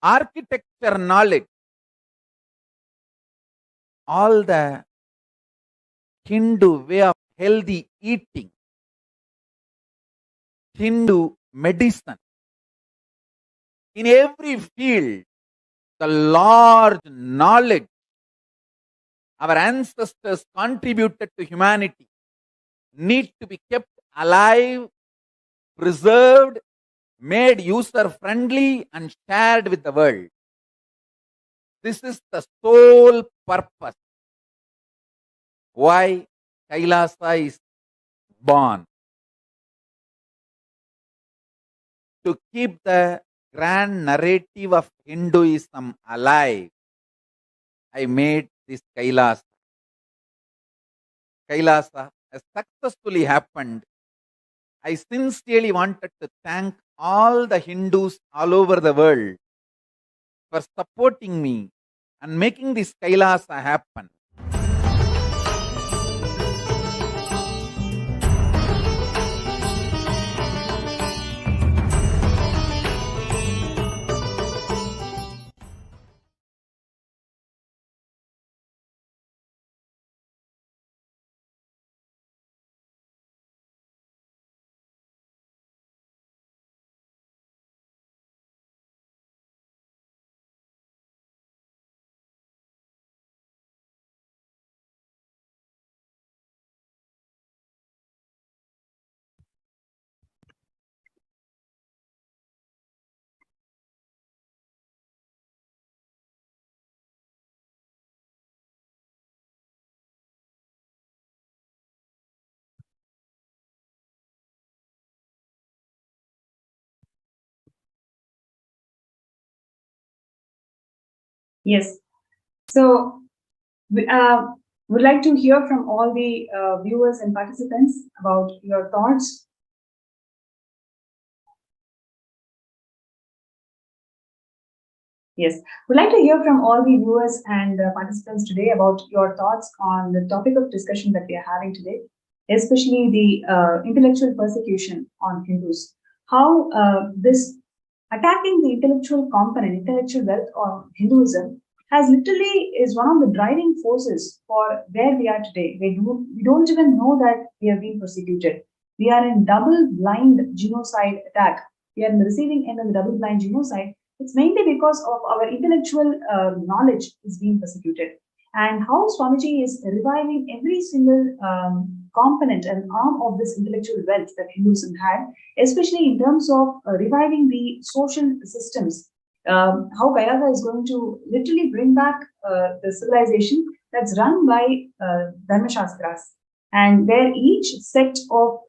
architecture knowledge, all the Hindu way of healthy eating, Hindu medicine, in every field, the large knowledge our ancestors contributed to humanity need to be kept alive, preserved, made user-friendly, and shared with the world. This is the sole purpose why Kailasa is born. To keep the grand narrative of Hinduism alive, I made this Kailasa. Kailasa has successfully happened. I sincerely wanted to thank all the Hindus all over the world for supporting me and making this Kailasa happen. Yes. So we would like to hear from all the viewers and participants about your thoughts. Yes, we'd like to hear from all the viewers and participants today about your thoughts on the topic of discussion that we are having today, especially the intellectual persecution on Hindus. How this attacking the intellectual component, intellectual wealth of Hinduism has literally is one of the driving forces for where we are today. We don't even know that we are being persecuted. We are in double blind genocide attack. We are in the receiving end of the double blind genocide. It's mainly because of our intellectual knowledge is being persecuted. And how Swamiji is reviving every single component and arm of this intellectual wealth that Hinduism had, especially in terms of reviving the social systems. How Kayasa is going to literally bring back the civilization that's run by Dharma Shastras, and where each section of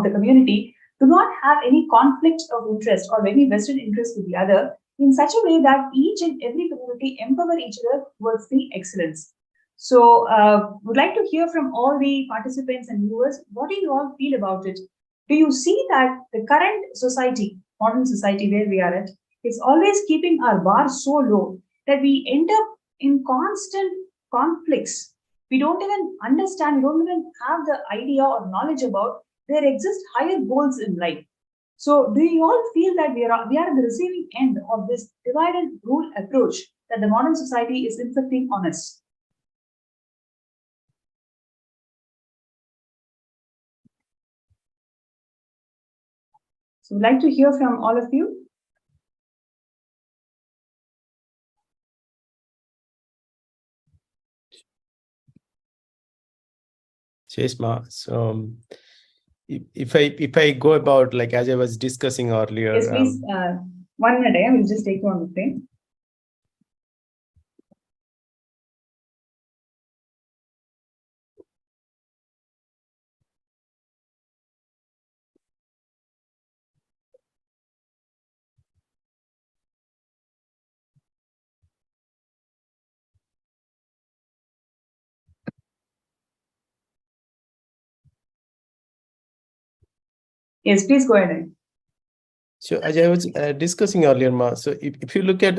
the community do not have any conflict of interest or any vested interest with the other, in such a way that each and every community empower each other towards the excellence. So, would like to hear from all the participants and viewers. What do you all feel about it? Do you see that the current society, modern society where we are at, is always keeping our bar so low that we end up in constant conflicts? We don't even understand, we don't even have the idea or knowledge about there exist higher goals in life. So, do you all feel that we are at the receiving end of this divide and rule approach that the modern society is inflicting on us? So, we'd like to hear from all of you. Chesma. So, if I go about, like, as I was discussing earlier. Yes, please. 1 minute, I will just take you on the thing. Yes, please go ahead. So as I was discussing earlier, Ma, so if you look at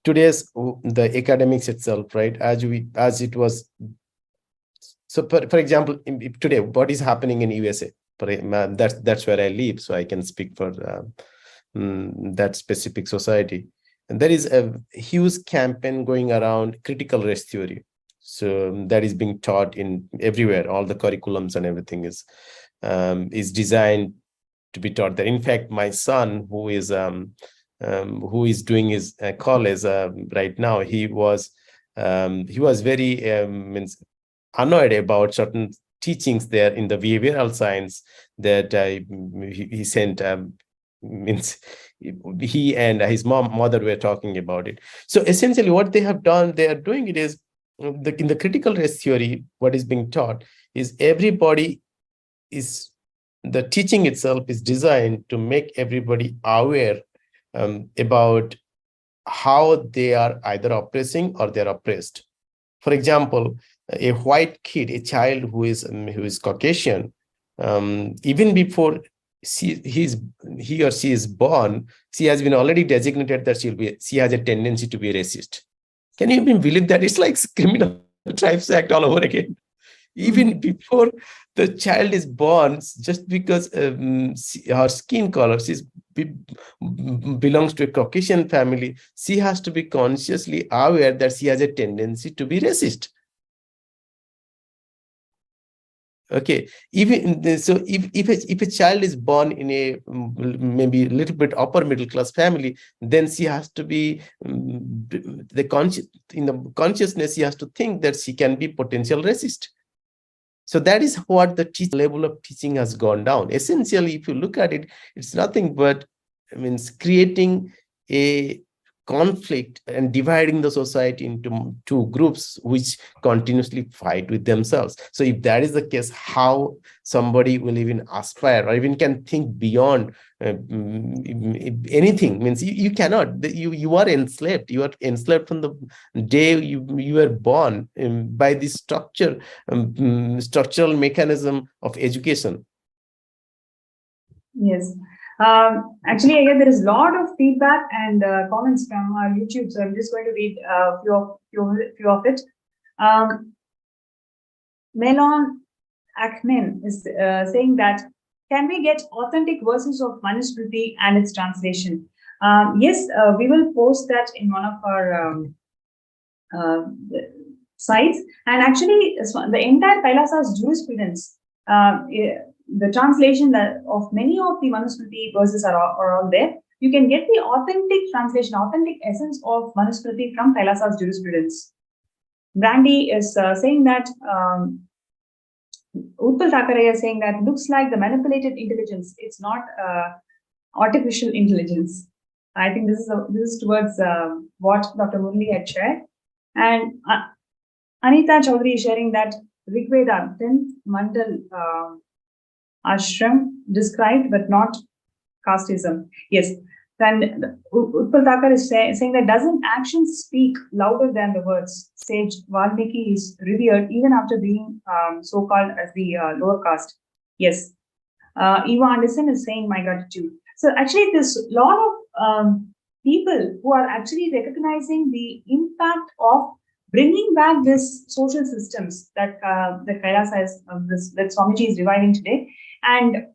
today's the academics itself, right? As it was. So for example, today, what is happening in USA? That's where I live, so I can speak for that specific society. And there is a huge campaign going around critical race theory. So that is being taught in everywhere. All the curriculums and everything is designed to be taught there. In fact, my son, who is doing his college right now, he was very annoyed about certain teachings there in the behavioral science that he sent. Means he and his mother were talking about it. So essentially, what they have done, they are doing it is in the critical race theory. What is being taught is everybody is the teaching itself is designed to make everybody aware about how they are either oppressing or they're oppressed. For example, a white kid, a child who is Caucasian, even before he or she is born, she has been already designated that she has a tendency to be racist. Can you even believe that? It's like Criminal Tribes Act all over again. Even before the child is born, just because her skin color belongs to a Caucasian family, she has to be consciously aware that she has a tendency to be racist. Okay, so if a child is born in a maybe a little bit upper middle class family, then she has to be in the consciousness, she has to think that she can be potential racist. So that is what the level of teaching has gone down. Essentially, if you look at it, it's nothing but creating a conflict and dividing the society into two groups which continuously fight with themselves. So if that is the case, how somebody will even aspire or even can think beyond anything? Means you cannot. You are enslaved. You are enslaved from the day you were born by this structural mechanism of education. Yes. Actually, again, there is a lot of feedback and comments from our YouTube, so I'm just going to read a few of it. Melon Akmin is saying that, can we get authentic verses of Manusmriti and its translation? Yes, we will post that in one of our sites. And actually, the entire Kailasa's jurisprudence, the translation of many of the Manusmriti verses are all there. You can get the authentic translation, authentic essence of Manusmriti from Kailasa's jurisprudence. Brandy is saying that, Utpal Thakare is saying that looks like the manipulated intelligence. It's not artificial intelligence. I think this is towards what Dr. Murli had shared. And Anita Chaudhary is sharing that Rigveda, 10th Mandal ashram described, but not casteism. Yes. Then Utpal Thakar is saying that, doesn't actions speak louder than the words? Sage Valmiki is revered even after being so-called as the lower caste. Yes. Eva Anderson is saying, my gratitude. So actually, there's a lot of people who are actually recognizing the impact of bringing back this social systems that the Kailasa is, that Swamiji is reviving today. And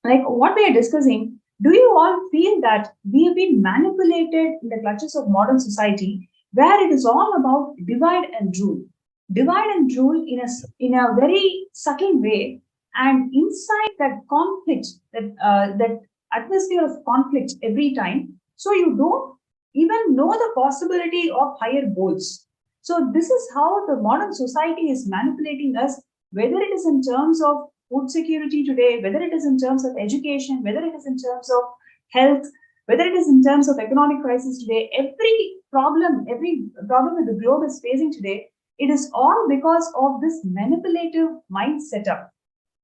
like what we are discussing, do you all feel that we have been manipulated in the clutches of modern society, where it is all about divide and rule? Divide and rule in a very subtle way, and inside that conflict, that atmosphere of conflict every time, so you don't even know the possibility of higher goals. So this is how the modern society is manipulating us, whether it is in terms of food security today, whether it is in terms of education, whether it is in terms of health, whether it is in terms of economic crisis today. Every problem that the globe is facing today, it is all because of this manipulative mind setup.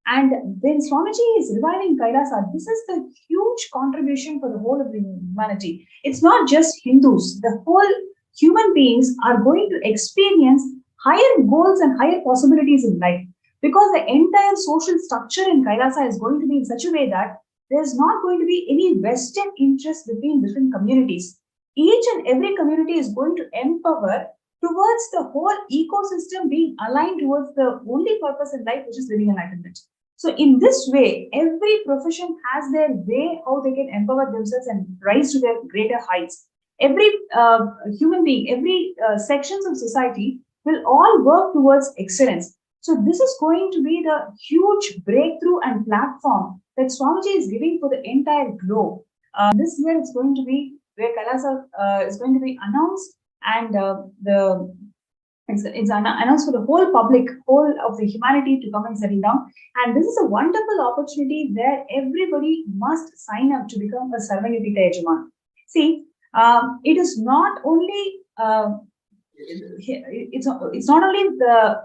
And when Swamiji is reviving Kailasa, this is the huge contribution for the whole of the humanity. It's not just Hindus. The whole human beings are going to experience higher goals and higher possibilities in life, because the entire social structure in Kailasa is going to be in such a way that there's not going to be any vested interest between different communities. Each and every community is going to empower towards the whole ecosystem being aligned towards the only purpose in life, which is living enlightenment. So in this way, every profession has their way how they can empower themselves and rise to their greater heights. Every human being, every sections of society will all work towards excellence. So this is going to be the huge breakthrough and platform that Swamiji is giving for the entire globe. This year it's going to be where Kailasa is going to be announced, and it's announced for the whole public, whole of the humanity to come and settle down. And this is a wonderful opportunity where everybody must sign up to become a Sarvanyapita Yajaman. See, it is not only it's not only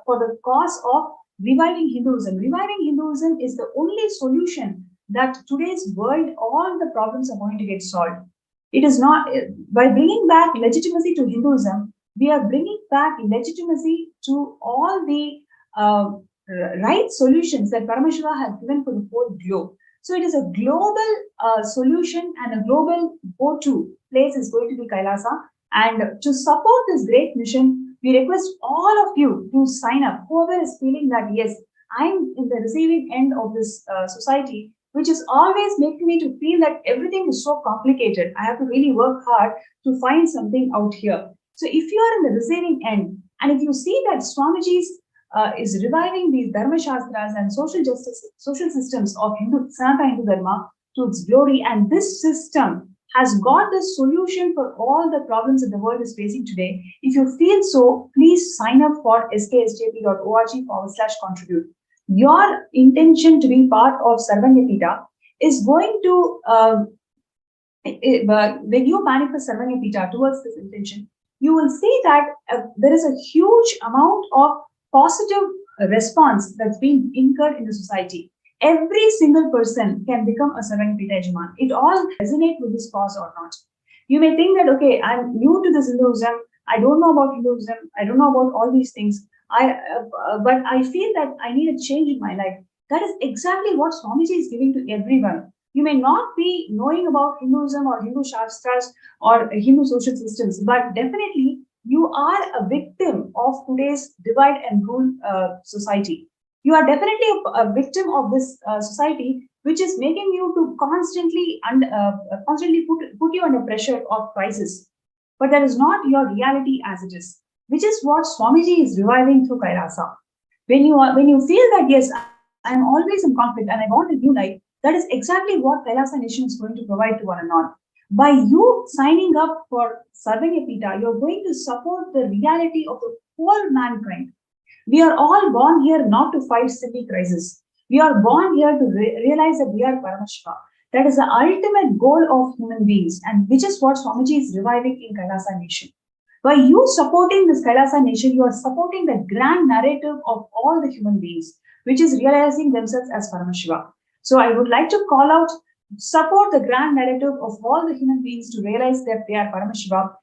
for the cause of reviving Hinduism. Reviving Hinduism is the only solution that today's world, all the problems are going to get solved. It is not by bringing back legitimacy to Hinduism. We are bringing back legitimacy to all the right solutions that Paramashiva has given for the whole globe. So it is a global solution, and a global go-to place is going to be Kailasa. And to support this great mission, we request all of you to sign up. Whoever is feeling that, yes, I'm in the receiving end of this society, which is always making me to feel that everything is so complicated. I have to really work hard to find something out here. So if you are in the receiving end, and if you see that Swamiji's is reviving these Dharma Shastras and social justice, social systems of Sanatana Hindu Dharma to its glory, and this system has got the solution for all the problems that the world is facing today. If you feel so, please sign up for sksjp.org/contribute. Your intention to be part of Sarvanyapita is going to, when you manifest Sarvanyapita towards this intention, you will see that there is a huge amount of positive response that's being incurred in the society. Every single person can become a Sarvanyapita Yajaman. It all resonates with this cause or not. You may think that, okay, I'm new to this Hinduism, I don't know about Hinduism, I don't know about all these things, but I feel that I need a change in my life. That is exactly what Swamiji is giving to everyone. You may not be knowing about Hinduism or Hindu Shastras or Hindu social systems, but definitely you are a victim of today's divide and rule society. You are definitely a victim of this society, which is making you to constantly put you under pressure of crisis. But that is not your reality as it is, which is what Swamiji is reviving through Kailasa. When you feel that, yes, I am always in conflict and I want a new life, that is exactly what Kailasa Nation is going to provide to one and all. By you signing up for Sarvanyapita, you're going to support the reality of the whole mankind. We are all born here not to fight silly crises. We are born here to realize that we are Paramashiva. That is the ultimate goal of human beings, and which is what Swamiji is reviving in Kailasa Nation. By you supporting this Kailasa Nation, you are supporting the grand narrative of all the human beings, which is realizing themselves as Paramashiva. So I would like to call out, support the grand narrative of all the human beings to realize that they are Paramashiva.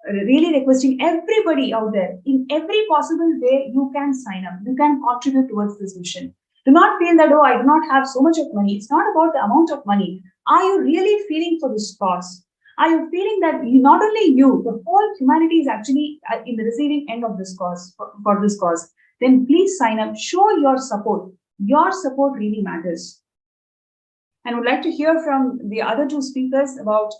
Really requesting everybody out there, in every possible way, you can sign up, you can contribute towards this mission. Do not feel that, oh, I do not have so much of money. It's not about the amount of money. Are you really feeling for this cause? Are you feeling that not only you, the whole humanity is actually in the receiving end of this cause, for this cause? Then please sign up, show your support. Your support really matters. And would like to hear from the other two speakers about,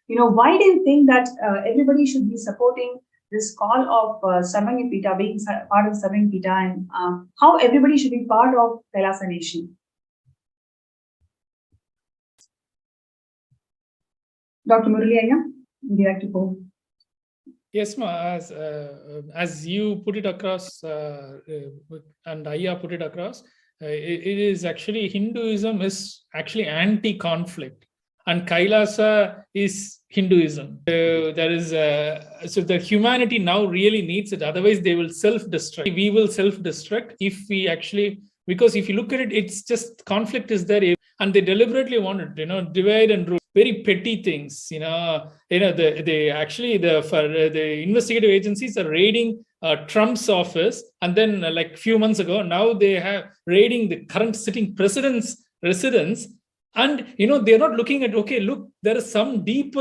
why do you think that everybody should be supporting this call of Sarvanyapita, being part of Sarvanyapita, and how everybody should be part of Kailasa Nation? Dr. Murali Ayya, would you like to go? Yes, ma. As you put it across, and Ayya put it across, it is actually, Hinduism is actually anti-conflict, and Kailasa is Hinduism. There is so the humanity now really needs it. Otherwise, they will self-destruct. We will self-destruct if we actually, because if you look at it, it's just conflict is there, and they deliberately want it, divide and rule. Very petty things, the investigative agencies are raiding Trump's office, and then like a few months ago, now they have raiding the current sitting president's residence, and they're not looking at, okay, look, there is some deep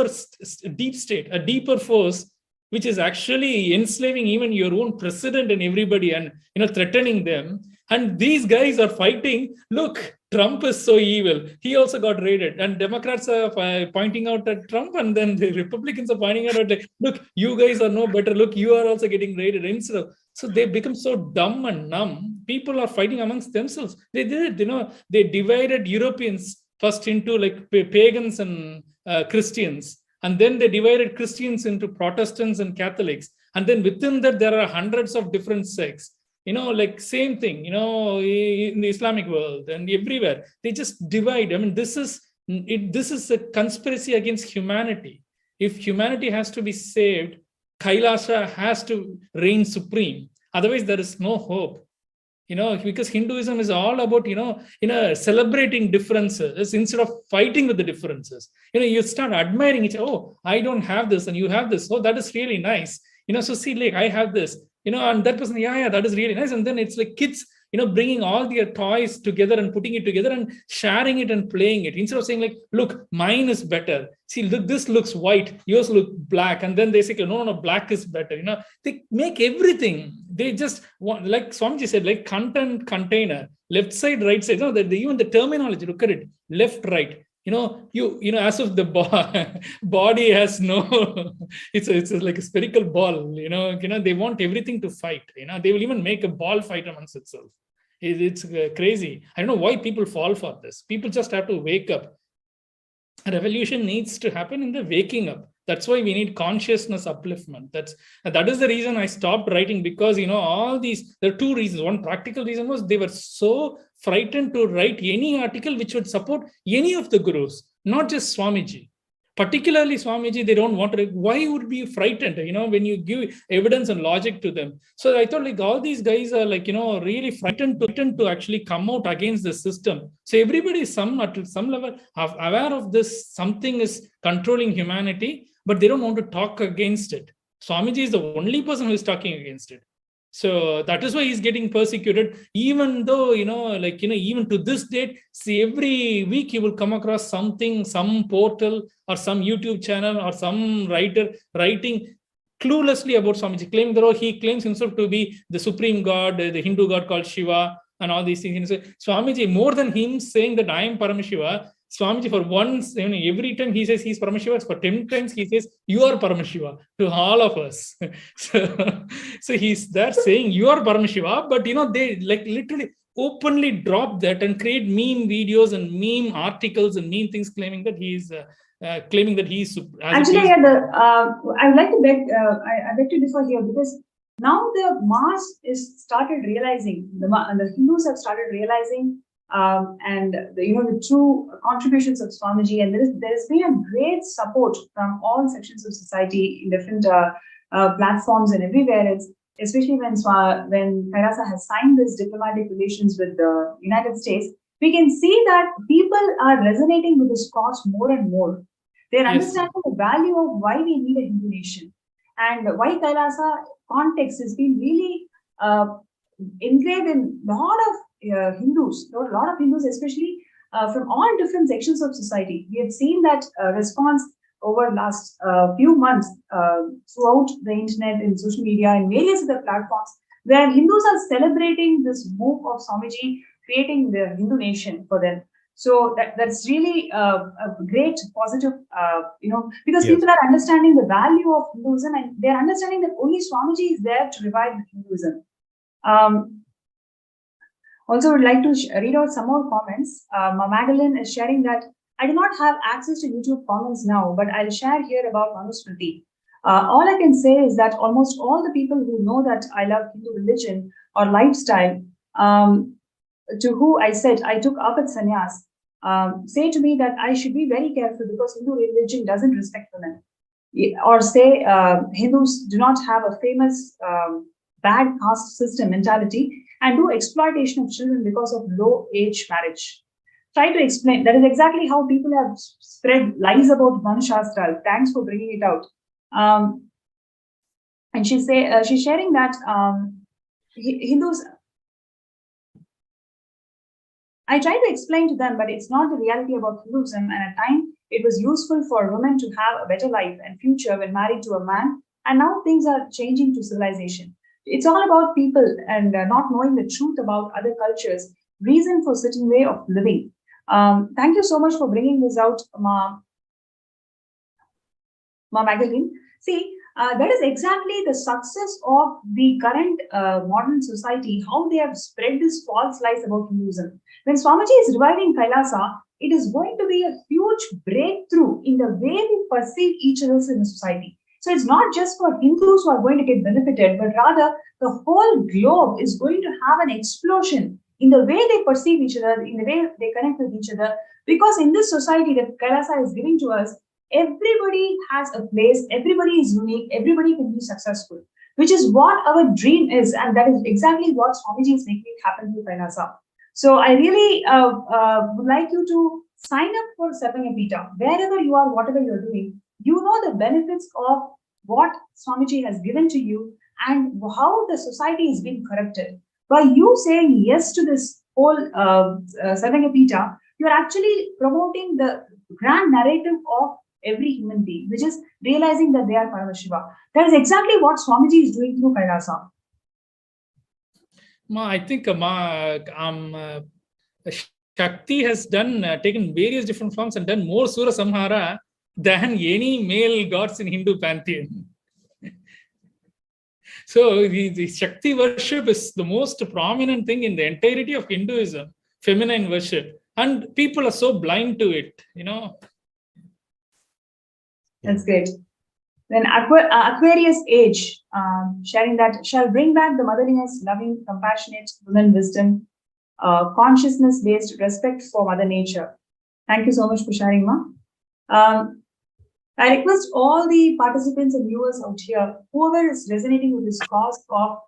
state, a deeper force which is actually enslaving even your own president and everybody, and threatening them. And these guys are fighting. Look, Trump is so evil. He also got raided. And Democrats are pointing out at Trump, and then the Republicans are pointing out at, look, you guys are no better. Look, you are also getting raided. Instead of, so they become so dumb and numb. People are fighting amongst themselves. They did it. They divided Europeans first into like pagans and Christians. And then they divided Christians into Protestants and Catholics. And then within that, there are hundreds of different sects. Like same thing, in the Islamic world and everywhere. They just divide. I mean, this is a conspiracy against humanity. If humanity has to be saved, Kailasa has to reign supreme. Otherwise, there is no hope. Because Hinduism is all about, celebrating differences instead of fighting with the differences. You start admiring each other. Oh, I don't have this and you have this. Oh, that is really nice. So see, like, I have this, and that person, yeah, that is really nice. And then it's like kids, bringing all their toys together and putting it together and sharing it and playing it. Instead of saying like, look, mine is better. See, look, this looks white, yours look black. And then they say, no, black is better. They make everything. They just want, like Swamiji said, like content container, left side, right side. Even the terminology, look at it, left, right. As if the body has no, it's like a spherical ball, they want everything to fight, they will even make a ball fight amongst itself. It's crazy. I don't know why people fall for this. People just have to wake up. A revolution needs to happen in the waking up. That's why we need consciousness upliftment. That is the reason I stopped writing, because all these, there are two reasons. One practical reason was they were so frightened to write any article which would support any of the gurus, not just Swamiji. Particularly Swamiji, they don't want to. Why would be frightened? When you give evidence and logic to them. So I thought like all these guys are like really frightened to actually come out against the system. So everybody is at some level aware of this. Something is controlling humanity, but they don't want to talk against it. Swamiji is the only person who is talking against it. So that is why he's getting persecuted, even though, even to this date, see, every week you will come across something, some portal or some YouTube channel or some writer writing cluelessly about Swamiji, claiming that he claims himself to be the supreme god, the Hindu god called Shiva and all these things. Swamiji, more than him saying that I am Paramashiva, Swamiji, for once, every time he says he's Paramashiva, for 10 times he says, you are Paramashiva to all of us. So he's there saying, you are Paramashiva, but, they like literally openly drop that and create meme videos and meme articles and meme things claiming that he's actually, I would like to I beg to differ here, because now the mass is started realizing, the Hindus have started realizing, and the true contributions of Swamiji, and there has been a great support from all sections of society in different platforms and everywhere. Especially when Kailasa has signed this diplomatic relations with the United States, we can see that people are resonating with this cause more and more. They're understanding the value of why we need a Hindu nation, and why Kailasa context has been really engraved in a lot of Hindus, especially from all different sections of society. We have seen that response over the last few months throughout the internet and social media and various other platforms, where Hindus are celebrating this move of Swamiji creating the Hindu nation for them. So that's really a great positive, because people are understanding the value of Hinduism, and they're understanding that only Swamiji is there to revive Hinduism. Also, would like to read out some more comments. Magdalene is sharing that I do not have access to YouTube comments now, but I'll share here about Manusmriti. All I can say is that almost all the people who know that I love Hindu religion or lifestyle, to who I said I took up at sannyas, say to me that I should be very careful because Hindu religion doesn't respect women. Or say Hindus do not have a famous bad caste system mentality and do exploitation of children because of low age marriage. Try to explain. That is exactly how people have spread lies about Manashastra. Thanks for bringing it out. And she's sharing that Hindus. I try to explain to them, but it's not the reality about Hinduism. And at times, it was useful for women to have a better life and future when married to a man and now things are changing to civilization. It's all about people and not knowing the truth about other cultures, reason for certain way of living. Thank you so much for bringing this out, Magdalene. See, that is exactly the success of the current modern society, how they have spread this false lies about Hinduism. When Swamiji is reviving Kailasa, it is going to be a huge breakthrough in the way we perceive each other in the society. So it's not just for Hindus who are going to get benefited, but rather the whole globe is going to have an explosion in the way they perceive each other, in the way they connect with each other. Because in this society that Kailasa is giving to us, everybody has a place, everybody is unique, everybody can be successful, which is what our dream is, and that is exactly what Swamiji is making it happen through Kailasa. So I really would like you to sign up for Sarvanyapita, wherever you are, whatever you're doing. You know the benefits of what Swamiji has given to you and how the society is being corrupted. By you saying yes to this whole Sarvanyapita, you're actually promoting the grand narrative of every human being, which is realizing that they are Paramashiva. That is exactly what Swamiji is doing through Kailasa. I think Shakti has taken various different forms and done more Sura Samhara than any male gods in Hindu pantheon. So the Shakti worship is the most prominent thing in the entirety of Hinduism, feminine worship. And people are so blind to it, That's great. Then Aquarius age, sharing that shall bring back the motherliness, loving, compassionate, women wisdom, consciousness-based respect for Mother Nature. Thank you so much for sharing, Ma. I request all the participants and viewers out here, whoever is resonating with this cause of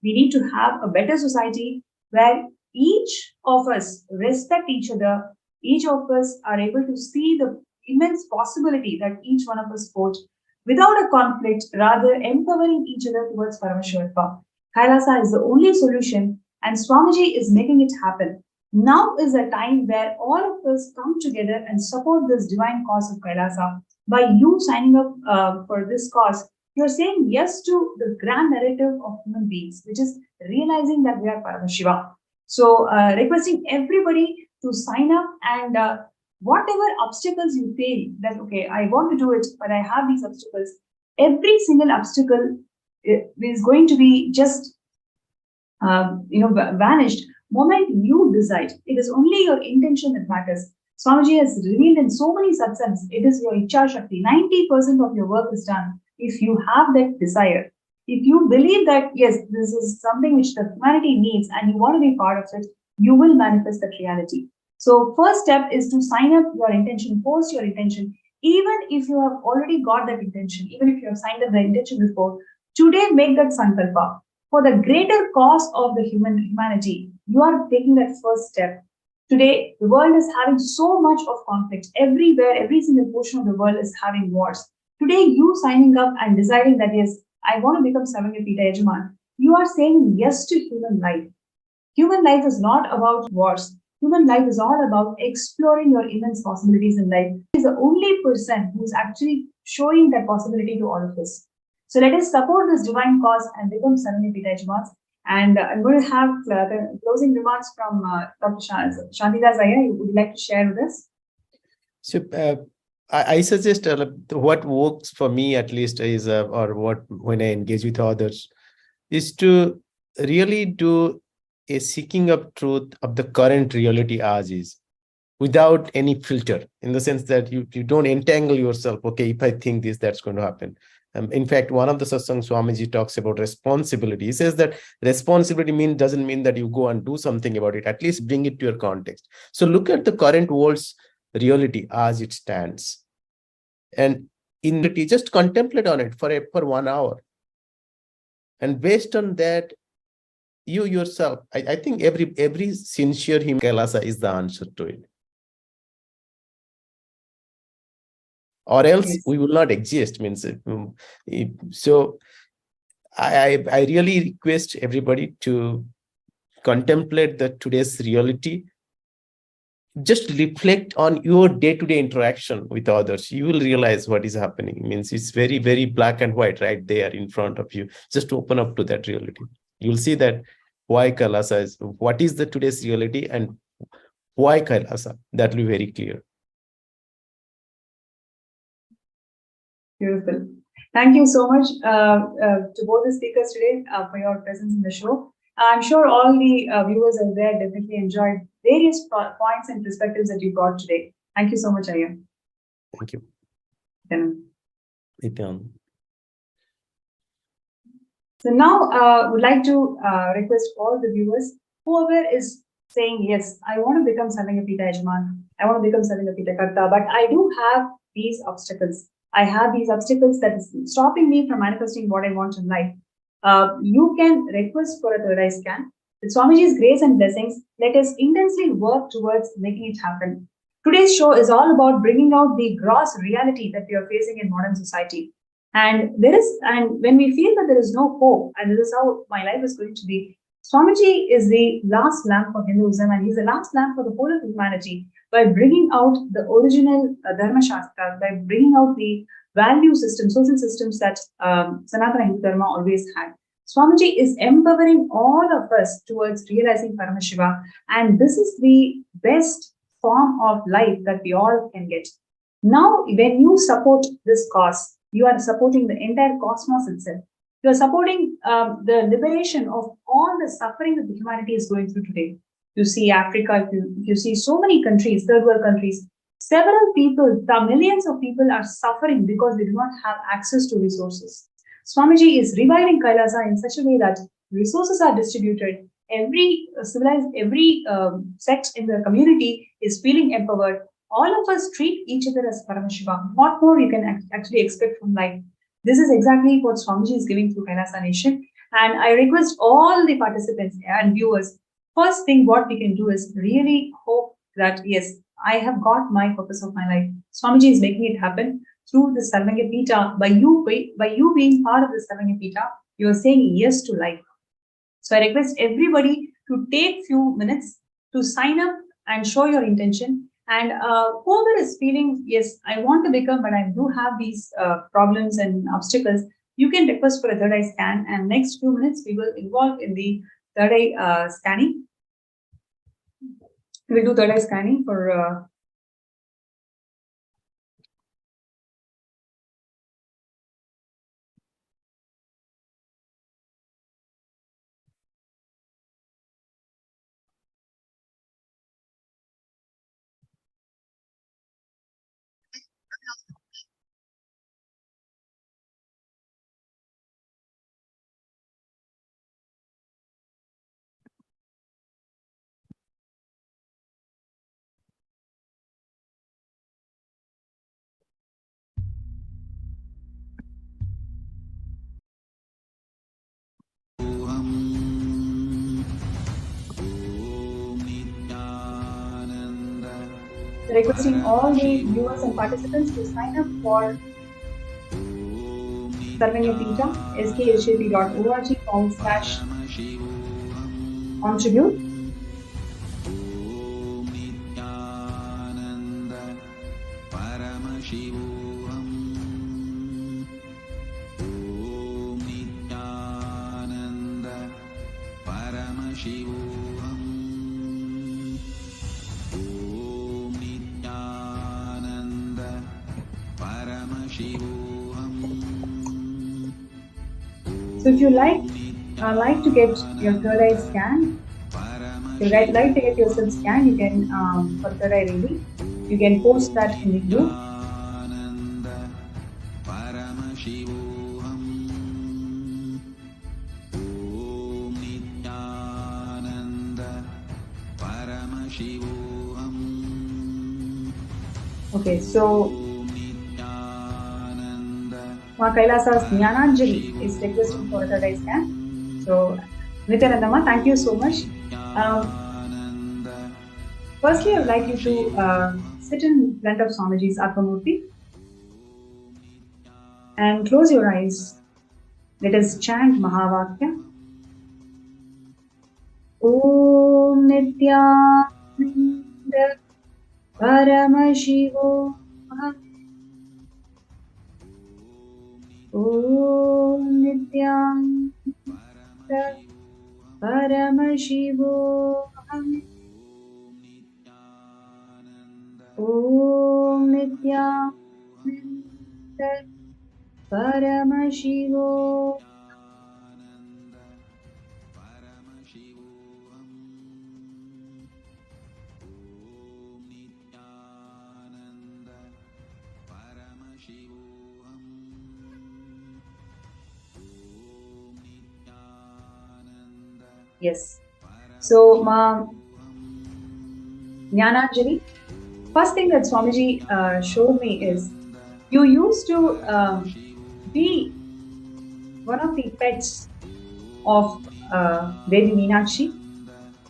we need to have a better society where each of us respect each other, each of us are able to see the immense possibility that each one of us holds without a conflict, rather empowering each other towards Paramashivam. Kailasa is the only solution, and Swamiji is making it happen. Now is a time where all of us come together and support this divine cause of Kailasa. By you signing up for this cause, you're saying yes to the grand narrative of human beings, which is realizing that we are Paramashiva. So, requesting everybody to sign up and whatever obstacles you feel that, okay, I want to do it, but I have these obstacles, every single obstacle is going to be just, vanished moment you decide. It is only your intention that matters. Swamiji has revealed in so many satsangs, it is your Icha Shakti. 90% of your work is done if you have that desire. If you believe that, yes, this is something which the humanity needs and you want to be part of it, you will manifest that reality. So first step is to sign up your intention, post your intention. Even if you have already got that intention, even if you have signed up the intention before, today make that sankalpa. For the greater cause of the humanity, you are taking that first step. Today, the world is having so much of conflict. Everywhere, every single portion of the world is having wars. Today, you signing up and deciding that, yes, I want to become Sarvanyapita Yajaman, you are saying yes to human life. Human life is not about wars. Human life is all about exploring your immense possibilities in life. He is the only person who is actually showing that possibility to all of us. So let us support this divine cause and become Sarvanyapita Yajamans. And I'm going to have the closing remarks from Dr. Shantida Zaya. You would like to share with us? So I suggest what works for me at least is, or what when I engage with others, is to really do a seeking of truth of the current reality as is, without any filter, in the sense that you don't entangle yourself. Okay, if I think this, that's going to happen. In fact, one of the satsangs, Swamiji talks about responsibility. He says that responsibility doesn't mean that you go and do something about it. At least bring it to your context. So look at the current world's reality as it stands, and in reality, just contemplate on it for 1 hour. And based on that, you yourself, I think every sincere human, Kailasa is the answer to it. Or else we will not exist. So I really request everybody to contemplate today's reality, just reflect on your day-to-day interaction with others, you will realize what is happening. It means it's very, very black and white right there in front of you. Just open up to that reality. You'll see that why Kailasa is, what is the today's reality and why Kailasa. That will be very clear. Beautiful. Thank you so much to both the speakers today for your presence in the show. I'm sure all the viewers out there definitely enjoyed various points and perspectives that you brought today. Thank you so much, Ayya. Thank you. Nithyananda. So now would like to request all the viewers, whoever is saying, yes, I want to become Sarvangapita Yajman, I want to become Sarvangapita Karta, but I do have these obstacles. I have these obstacles that is stopping me from manifesting what I want in life. You can request for a third eye scan. With Swamiji's grace and blessings, let us intensely work towards making it happen. Today's show is all about bringing out the gross reality that we are facing in modern society. And when we feel that there is no hope, and this is how my life is going to be, Swamiji is the last lamp for Hinduism, and he's the last lamp for the whole of humanity by bringing out the original Dharma Shastra, by bringing out the value system, social systems that Sanatana Hindu Dharma always had. Swamiji is empowering all of us towards realizing Paramashivam, and this is the best form of life that we all can get. Now, when you support this cause, you are supporting the entire cosmos itself. You are supporting the liberation of all the suffering that the humanity is going through today. You see Africa, if you see so many countries, third world countries, several people, millions of people are suffering because they do not have access to resources. Swamiji is reviving Kailasa in such a way that resources are distributed. Every civilized, every sect in the community is feeling empowered. All of us treat each other as Paramashivam. What more you can actually expect from life? This is exactly what Swamiji is giving through Kailasa Nation. And I request all the participants and viewers, first thing what we can do is really hope that, yes, I have got my purpose of my life. Swamiji is making it happen through the Sarvangapita. By you being part of the Sarvangapita, you are saying yes to life. So I request everybody to take few minutes to sign up and show your intention. And whoever is feeling, yes, I want to become, but I do have these problems and obstacles, you can request for a third eye scan. And next few minutes, we will involve in the third eye scanning. We'll do third eye scanning for requesting all the viewers and participants to sign up for Sarvangapita, skshp.org/contribute. So if you like to get your third eye scan, if you like to get yourself scanned, you can for third eye reading, you can post that in the group. Okay, so Ma Kailasa's Jnananjali is requesting for a third eye scan. So, Nithyananda, thank you so much. Firstly, I would like you to sit in front of Swamiji's Atmamurti and close your eyes. Let us chant Mahavakya. Om Nithyananda Paramashivam. Om Nithyananda. Paramashivam. Om Nithyananda. Paramashivam. Yes. So, Jnananjali, first thing that Swamiji showed me is you used to be one of the pets of Devi Meenakshi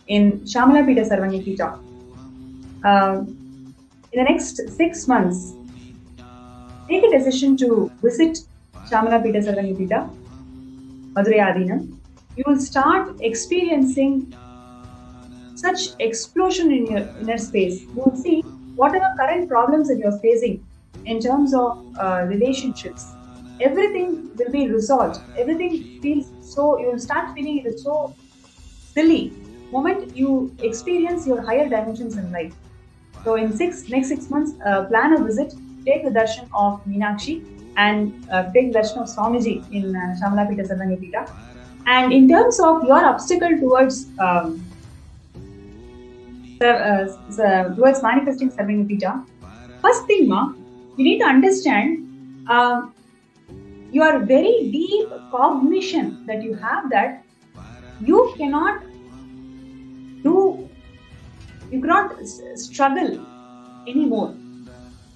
in Shamala Pita Sarvani Pita. In the next 6 months, take a decision to visit Shamala Pita Sarvani Pita, Madurai Adinam. You will start experiencing such explosion in your inner space. You will see whatever current problems that you're facing in terms of relationships, everything will be resolved. Everything feels so, you will start feeling it is so silly moment you experience your higher dimensions in life. So in next 6 months, plan a visit, take the darshan of Meenakshi and take the darshan of Swamiji in Shamala Pita Sarvani Pita. And in terms of your obstacle towards manifesting Sarvani Pita, first thing, you need to understand your very deep cognition that you have that you cannot struggle anymore.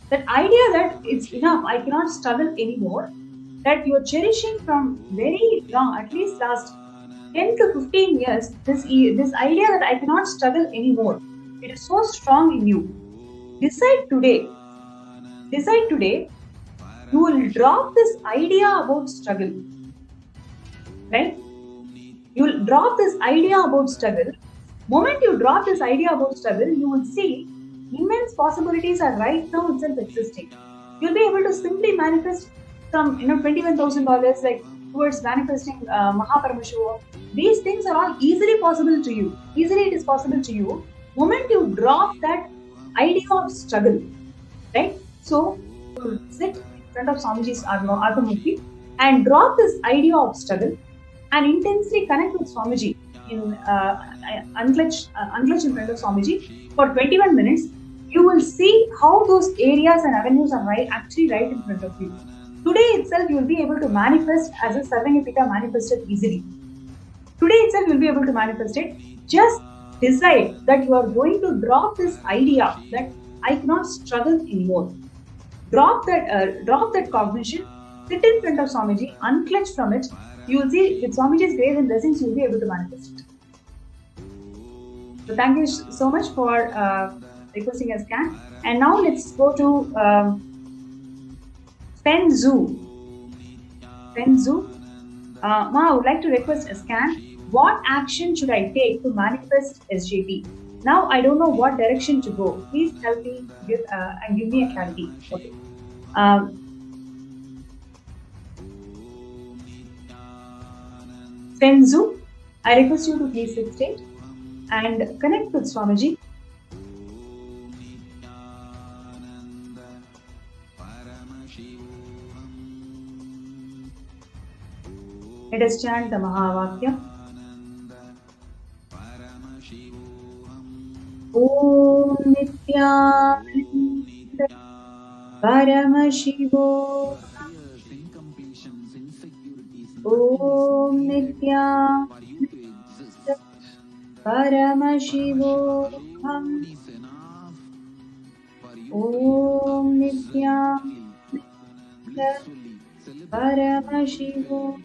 That idea that it's enough, I cannot struggle anymore, that you're cherishing from very long, at least last 10 to 15 years, this idea that I cannot struggle anymore, it is so strong in you. Decide today, you will drop this idea about struggle, right? You will drop this idea about struggle. Moment you drop this idea about struggle, you will see immense possibilities are right now itself existing. You'll be able to simply manifest some, $21,000 like towards manifesting Paramashivam. These things are all easily possible to you. Easily it is possible to you. Moment you drop that idea of struggle, right? So sit in front of Swamiji's Ardhamurti and drop this idea of struggle and intensely connect with Swamiji in unclench in front of Swamiji for 21 minutes. You will see how those areas and avenues are actually right in front of you. Today itself, you will be able to manifest as a Sarvani Pita manifested easily. Today itself, you will be able to manifest it. Just decide that you are going to drop this idea that I cannot struggle anymore. Drop that cognition. Sit in front of Swamiji, unclench from it. You will see with Swamiji's grace and blessings, you will be able to manifest it. So thank you so much for requesting a scan. And now let's go to Penzu. Ma, I would like to request a scan. What action should I take to manifest SJP? Now I don't know what direction to go. Please help me and give me a clarity. Okay. Penzu, I request you to please sit straight and connect with Swamiji. Let us chant the Mahavakya. Om Nithyananda Paramashivam. Om Nithyananda Paramashivam. Om Nithyananda Paramashivam.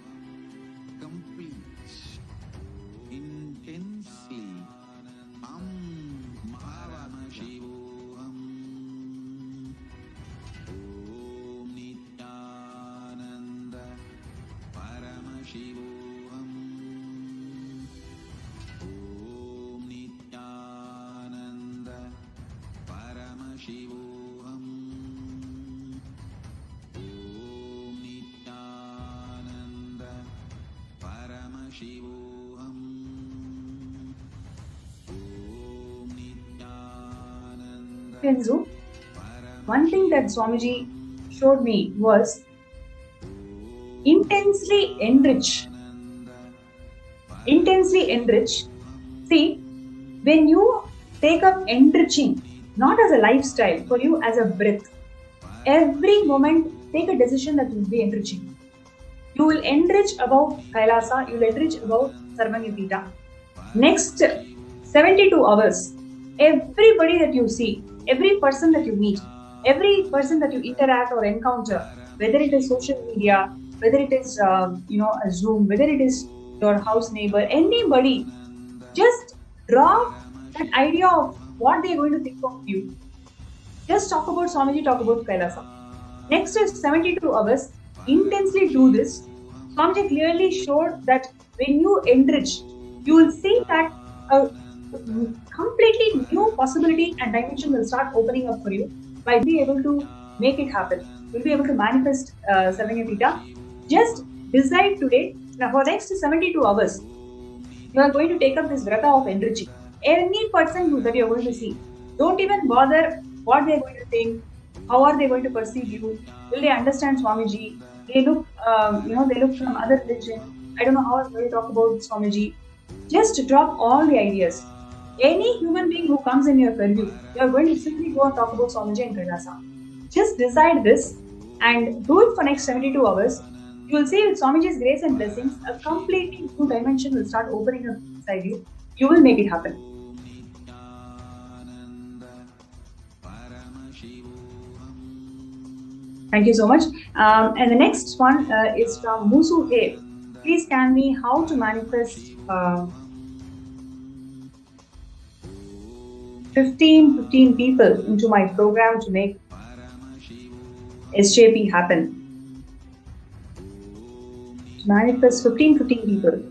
Kenzo, one thing that Swamiji showed me was intensely enrich. Intensely enrich. See, when you take up enriching, not as a lifestyle, for you as a breath, every moment take a decision that will be enriching. You will enrich about Kailasa, you will enrich about Sarvanyatita. Next 72 hours, everybody that you see, every person that you meet, every person that you interact or encounter, whether it is social media, whether it is a Zoom, whether it is your house neighbor, anybody, just drop that idea of what they are going to think of you. Just talk about Swamiji, talk about Kailasa. Next is 72 hours, intensely do this. Swamiji clearly showed that when you enrich, you will see that a completely new possibility and dimension will start opening up for you by being able to make it happen. You'll be able to manifest Sarvanyatita. Just decide today, now for the next 72 hours, you are going to take up this vrata of enriching. Any person that you are going to see, don't even bother what they are going to think, how are they going to perceive you, will they understand Swamiji, they look, they look from other religion, I don't know how I'm going to talk about Swamiji. Just drop all the ideas. Any human being who comes in your purview, you are going to simply go and talk about Swamiji and Kailasa. Just decide this and do it for next 72 hours. You will see with Swamiji's grace and blessings, a completely new dimension will start opening up inside you. You will make it happen. Thank you so much. And the next one is from Musu He. Please tell me how to manifest 15 people into my program to make SJP happen. To manifest 15 people.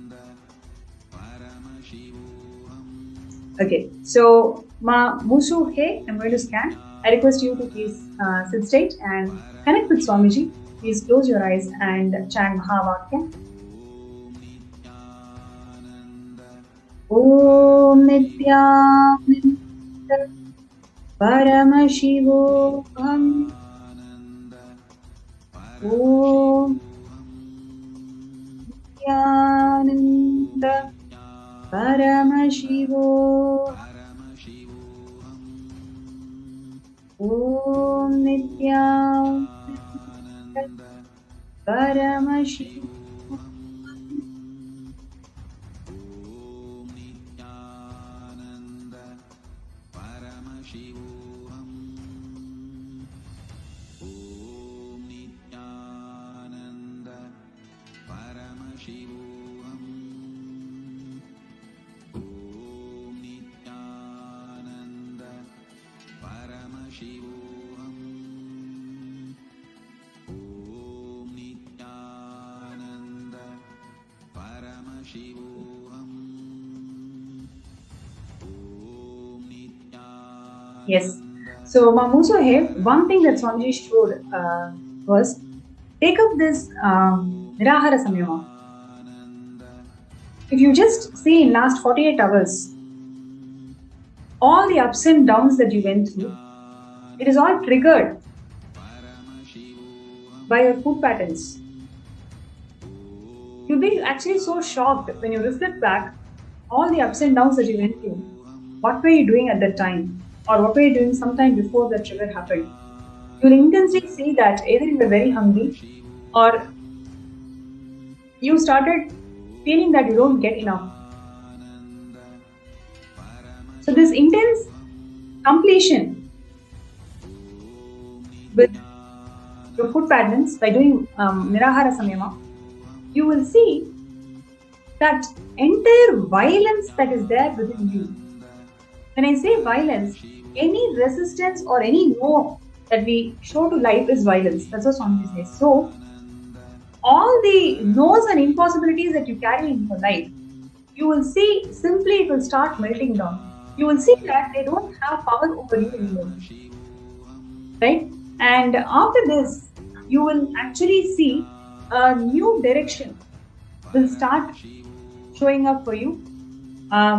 Okay, so Musu He, I'm going to scan. I request you to please sit straight and connect with Swamiji. Please close your eyes and chant Bhava. Om Nithyananda Paramashivam. Om Nithyananda Paramashivam. Om Nithyananda Paramashivam. Yes. So, Musu He, one thing that Swamiji showed was take up this Nirahara Samyama. If you just see in last 48 hours, all the ups and downs that you went through, it is all triggered by your food patterns. You'll be actually so shocked when you reflect back all the ups and downs that you went through. What were you doing at that time? Or what were you doing sometime before that trigger happened? You'll intensely see that either you were very hungry or you started feeling that you don't get enough. So this intense completion with your food patterns by doing Nirahara Samyama, you will see that entire violence that is there within you. When I say violence, any resistance or any no that we show to life is violence. That's what Swamiji says. So, all the no's and impossibilities that you carry in your life, you will see simply it will start melting down. You will see that they don't have power over you anymore. Right? And after this, you will actually see a new direction will start showing up for you.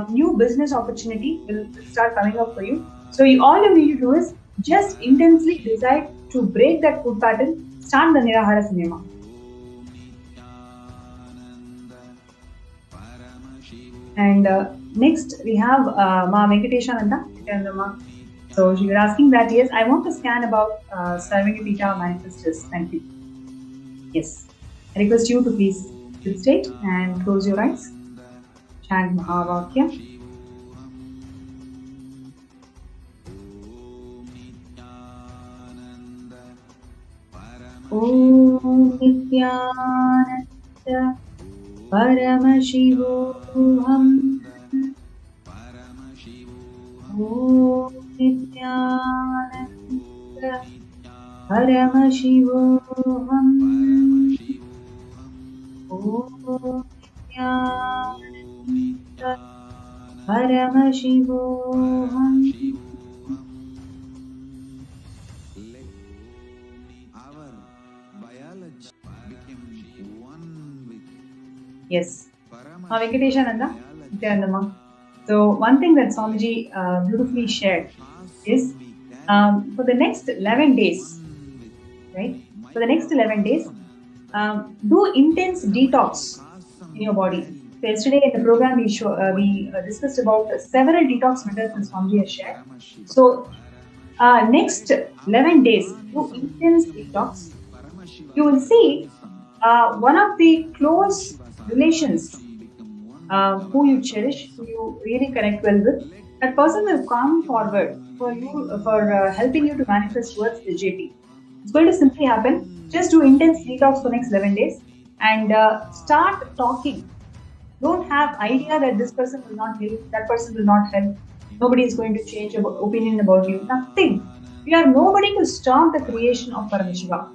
New business opportunity will start coming up for you. So all you need to do is just intensely decide to break that food pattern, start the Nirahara cinema. And next we have Ma Venkateshananda. So she was asking that, yes, I want to scan about Sarvagapita manifestors. Thank you. Yes. I request you to please sit straight and close your eyes. Chant Mahavakya. Om Nithyananda Paramashivam. Om Nithyananda Paramashivam. Om Nithyananda Paramashivam. Yes. Venkateshananda, Nithyananda. So one thing that Swamiji beautifully shared is for the next 11 days, right? For the next 11 days, do intense detox in your body. So yesterday in the program we discussed about several detox methods that Swamiji has shared. So next 11 days, do intense detox. You will see one of the close relations who you cherish, who you really connect well with, that person will come forward for you, for helping you to manifest towards the JP. It's going to simply happen. Just do intense detox for next 11 days and start talking. Don't have idea that this person will not help, that person will not help. Nobody is going to change your opinion about you. Nothing. You are nobody to stop the creation of Paramashivam.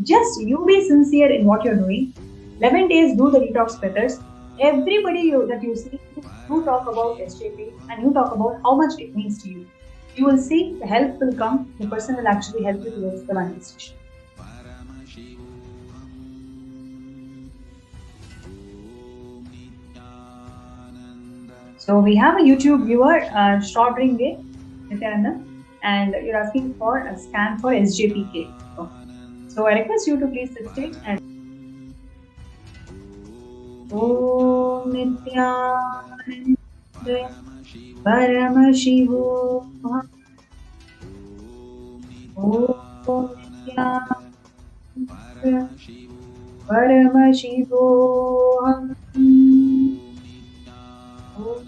Just you be sincere in what you're doing. 11 days, do the detox methods. Everybody that you see, you talk about SJP and you talk about how much it means to you. You will see the help will come. The person will actually help you towards the manifestation. So we have a YouTube viewer, Shrodringe, Nithyananda, and you're asking for a scan for SJPK. So I request you to please sit straight and Om Nithyananda Paramashivam. Om Nithyananda Paramashivam. Om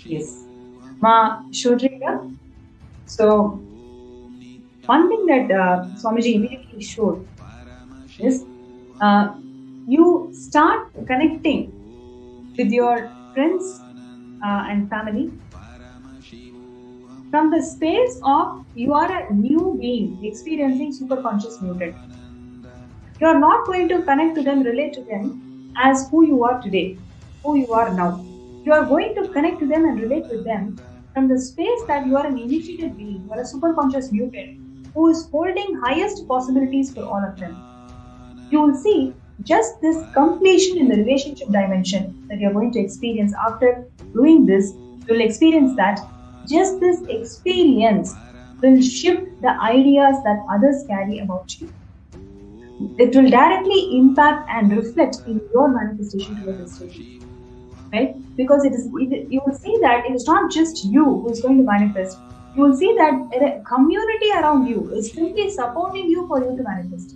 Yes. Ma Shodrika. So, one thing that Swamiji immediately showed is you start connecting with your friends and family from the space of you are a new being experiencing superconscious mutant. You are not going to connect to them, relate to them as who you are today, who you are now. You are going to connect to them and relate with them from the space that you are an initiated being, you are a superconscious mutant who is holding highest possibilities for all of them. You will see just this completion in the relationship dimension that you are going to experience after doing this. You will experience that just this experience will shift the ideas that others carry about you. It will directly impact and reflect in your manifestation towards the station. Right? Because you will see that it is not just you who is going to manifest. You will see that a community around you is simply supporting you for you to manifest.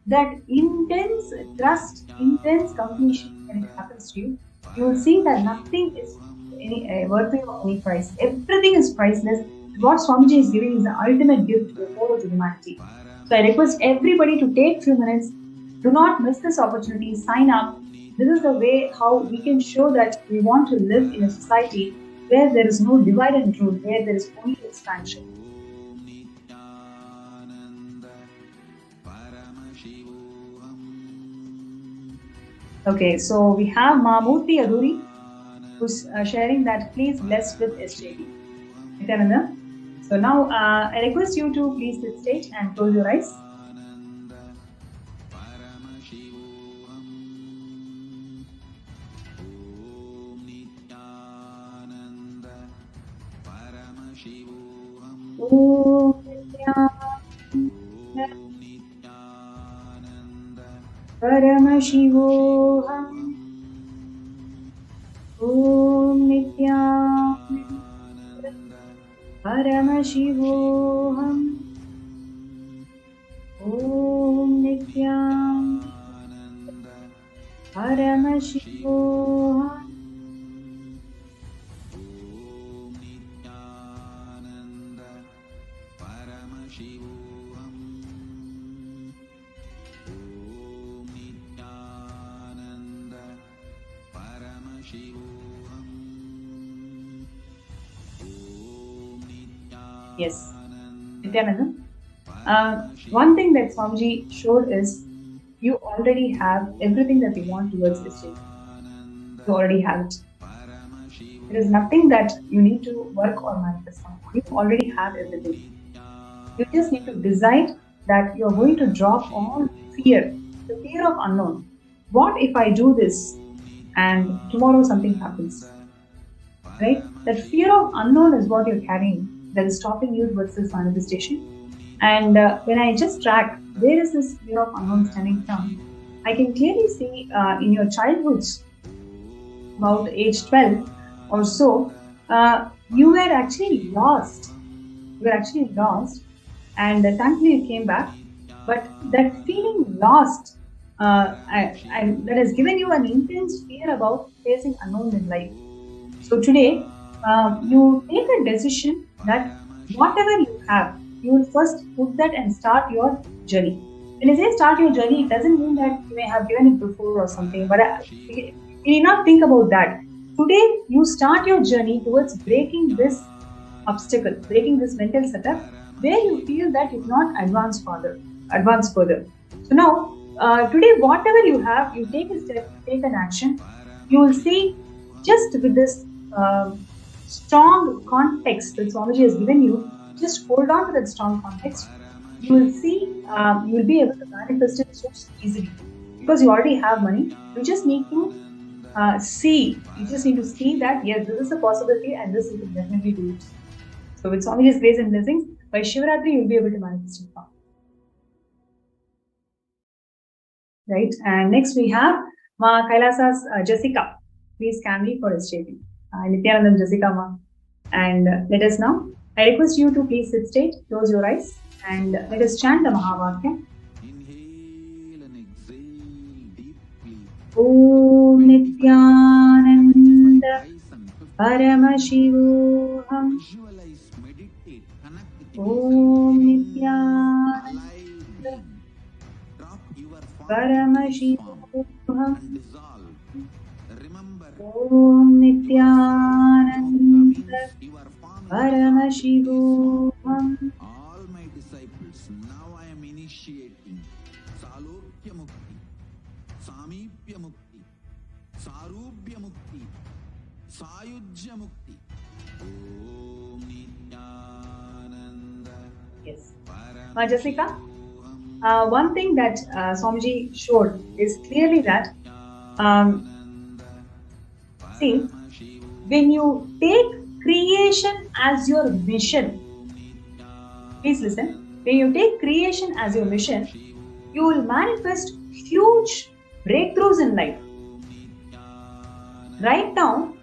That intense trust, intense completion, when it happens to you, you will see that nothing is worthy of any price. Everything is priceless. What Swamiji is giving is the ultimate gift to the whole of humanity. So I request everybody to take a few minutes, Do not miss this opportunity. Sign up. This is the way how we can show that we want to live in a society where there is no divide and rule, where there is only expansion. Okay, so we have Mahmurthy Aduri, who's sharing that please blessed with SJP. Nithyananda. So now I request you to please sit stage and close your eyes. Om Paramashivam. Om Nithyananda Paramashivam. Om Nithyananda Paramashivam. Yes, Nithyananda. One thing that Swamiji showed is you already have everything that you want towards this state. You already have it. There is nothing that you need to work or manifest on. You already have everything. You just need to decide that you're going to drop all fear, the fear of unknown. What if I do this and tomorrow something happens? Right? That fear of unknown is what you're carrying that is stopping you towards this manifestation. And when I just track where is this fear of unknown stemming from, I can clearly see in your childhoods, about age 12 or so, you were actually lost. You were actually lost, and thankfully you came back. But that feeling lost, and that has given you an intense fear about facing unknown in life. So today, you take a decision that whatever you have, you will first put that and start your journey. When I say start your journey, it doesn't mean that you may have given it before or something, but you need not think about that. Today, you start your journey towards breaking this obstacle, breaking this mental setup, where you feel that you cannot advance further. So now, today, whatever you have, you take a step, take an action. You will see just with this strong context that Swamiji has given you, just hold on to that strong context. You will see, you will be able to manifest it so easily because you already have money. You just need to see. You just need to see that yes, this is a possibility, and this you can definitely do it. So with Swamiji's grace and blessings, by Shivaratri you will be able to manifest it. Right, and next we have Ma Kailasa's Jessica. Please can we for SJP. Nithyananda Jessica Ma. And let us now. I request you to please sit straight, close your eyes, and let us chant the Mahavakya. Inhale and exhale deeply. Om Nithyananda Paramashivam. Visualize, meditate, connect with Om Nithyananda Drop your Paramashivam. and dissolve. Remember, Om Nithyananda your form is Paramashivam. all my disciples. Now I am initiating Salokya Mukti, Samipya Mukti, Sarubhya Mukti, Sayujya Mukti. Om Nithyananda. Yes. Jessica, one thing that Swamiji showed is clearly that, see, when you take creation as your mission, please listen, when you take creation as your mission, you will manifest huge breakthroughs in life. Right now,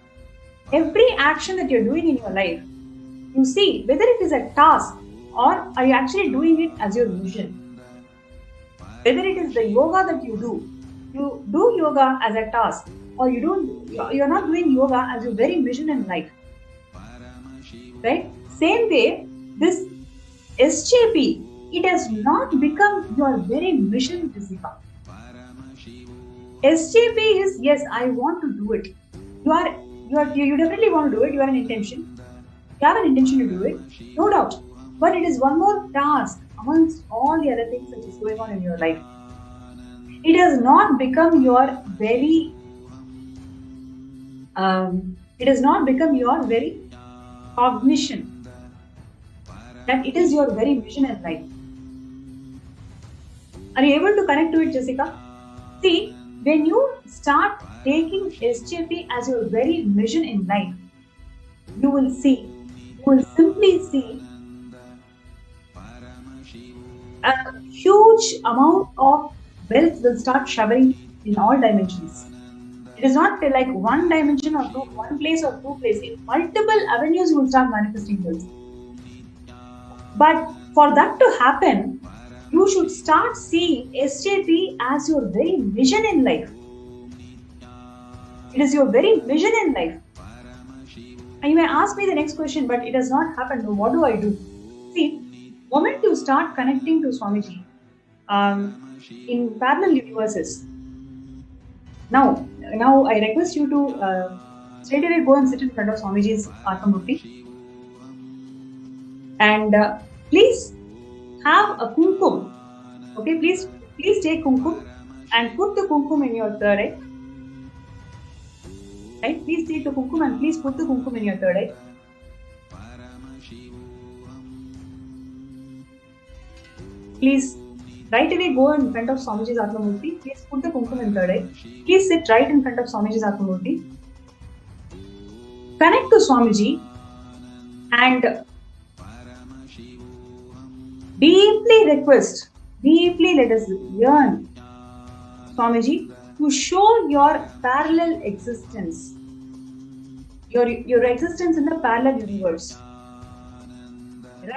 every action that you're doing in your life, you see whether it is a task or are you actually doing it as your mission. Whether it is the yoga that you do yoga as a task, or you're not doing yoga as your very mission in life. Right? Same way, this SJP, it has not become your very mission, Jessica. SJP is, yes, I want to do it. You definitely want to do it. You have an intention. You have an intention to do it, no doubt. But it is one more task amongst all the other things that is going on in your life. It has not become your very cognition that it is your very mission in life. Are you able to connect to it, Jessica? See, when you start taking SJP as your very mission in life, you will simply see a huge amount of wealth will start showering in all dimensions. It is not like one dimension or one place or two places. In multiple avenues, you will start manifesting wealth. But for that to happen, you should start seeing SJP as your very mission in life. It is your very mission in life. And you may ask me the next question, but it has not happened. What do I do? See, the moment you start connecting to Swamiji in parallel universes, now I request you to straight away go and sit in front of Swamiji's Atmamurti and please have a kumkum. Okay, please take kumkum and put the kumkum in your third eye. Right? Please take the kumkum and please put the kumkum in your third eye. Please right away go in front of Swamiji's Atmamurti. Please put the kumkum in third eye. Please sit right in front of Swamiji's Atmamurti. Connect to Swamiji and deeply let us yearn Swamiji to show your parallel existence, your existence in the parallel universe.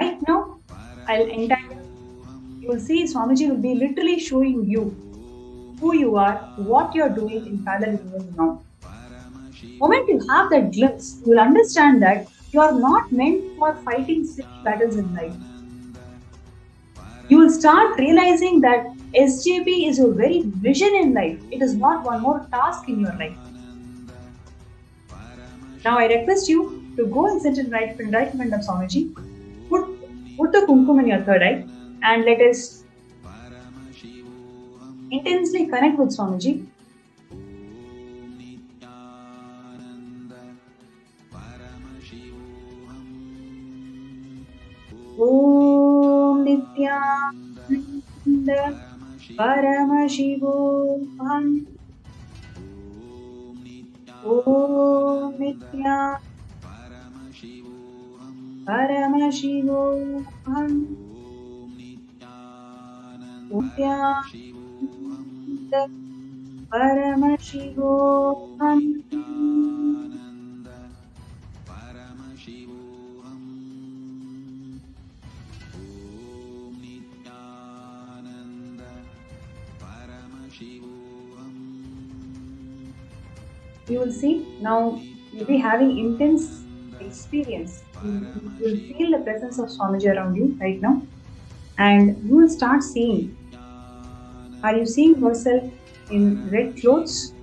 Right now, I'll entangle. You will see Swamiji will be literally showing you who you are, what you're doing in parallel universe now. The moment you have that glimpse, you will understand that you are not meant for fighting silly battles in life. You will start realizing that SJP is your very vision in life. It is not one more task in your life. Now I request you to go and sit in right in front of Swamiji. Put the kumkum in your third eye and let us intensely connect with Swamiji. Om Nithyananda Paramashivam. Om Nithyananda Paramashivam. Om Nithyananda Paramashivam. You will see now you'll be having intense experience. You will feel the presence of Swamiji around you right now, and you will start seeing. Are you seeing yourself in red clothes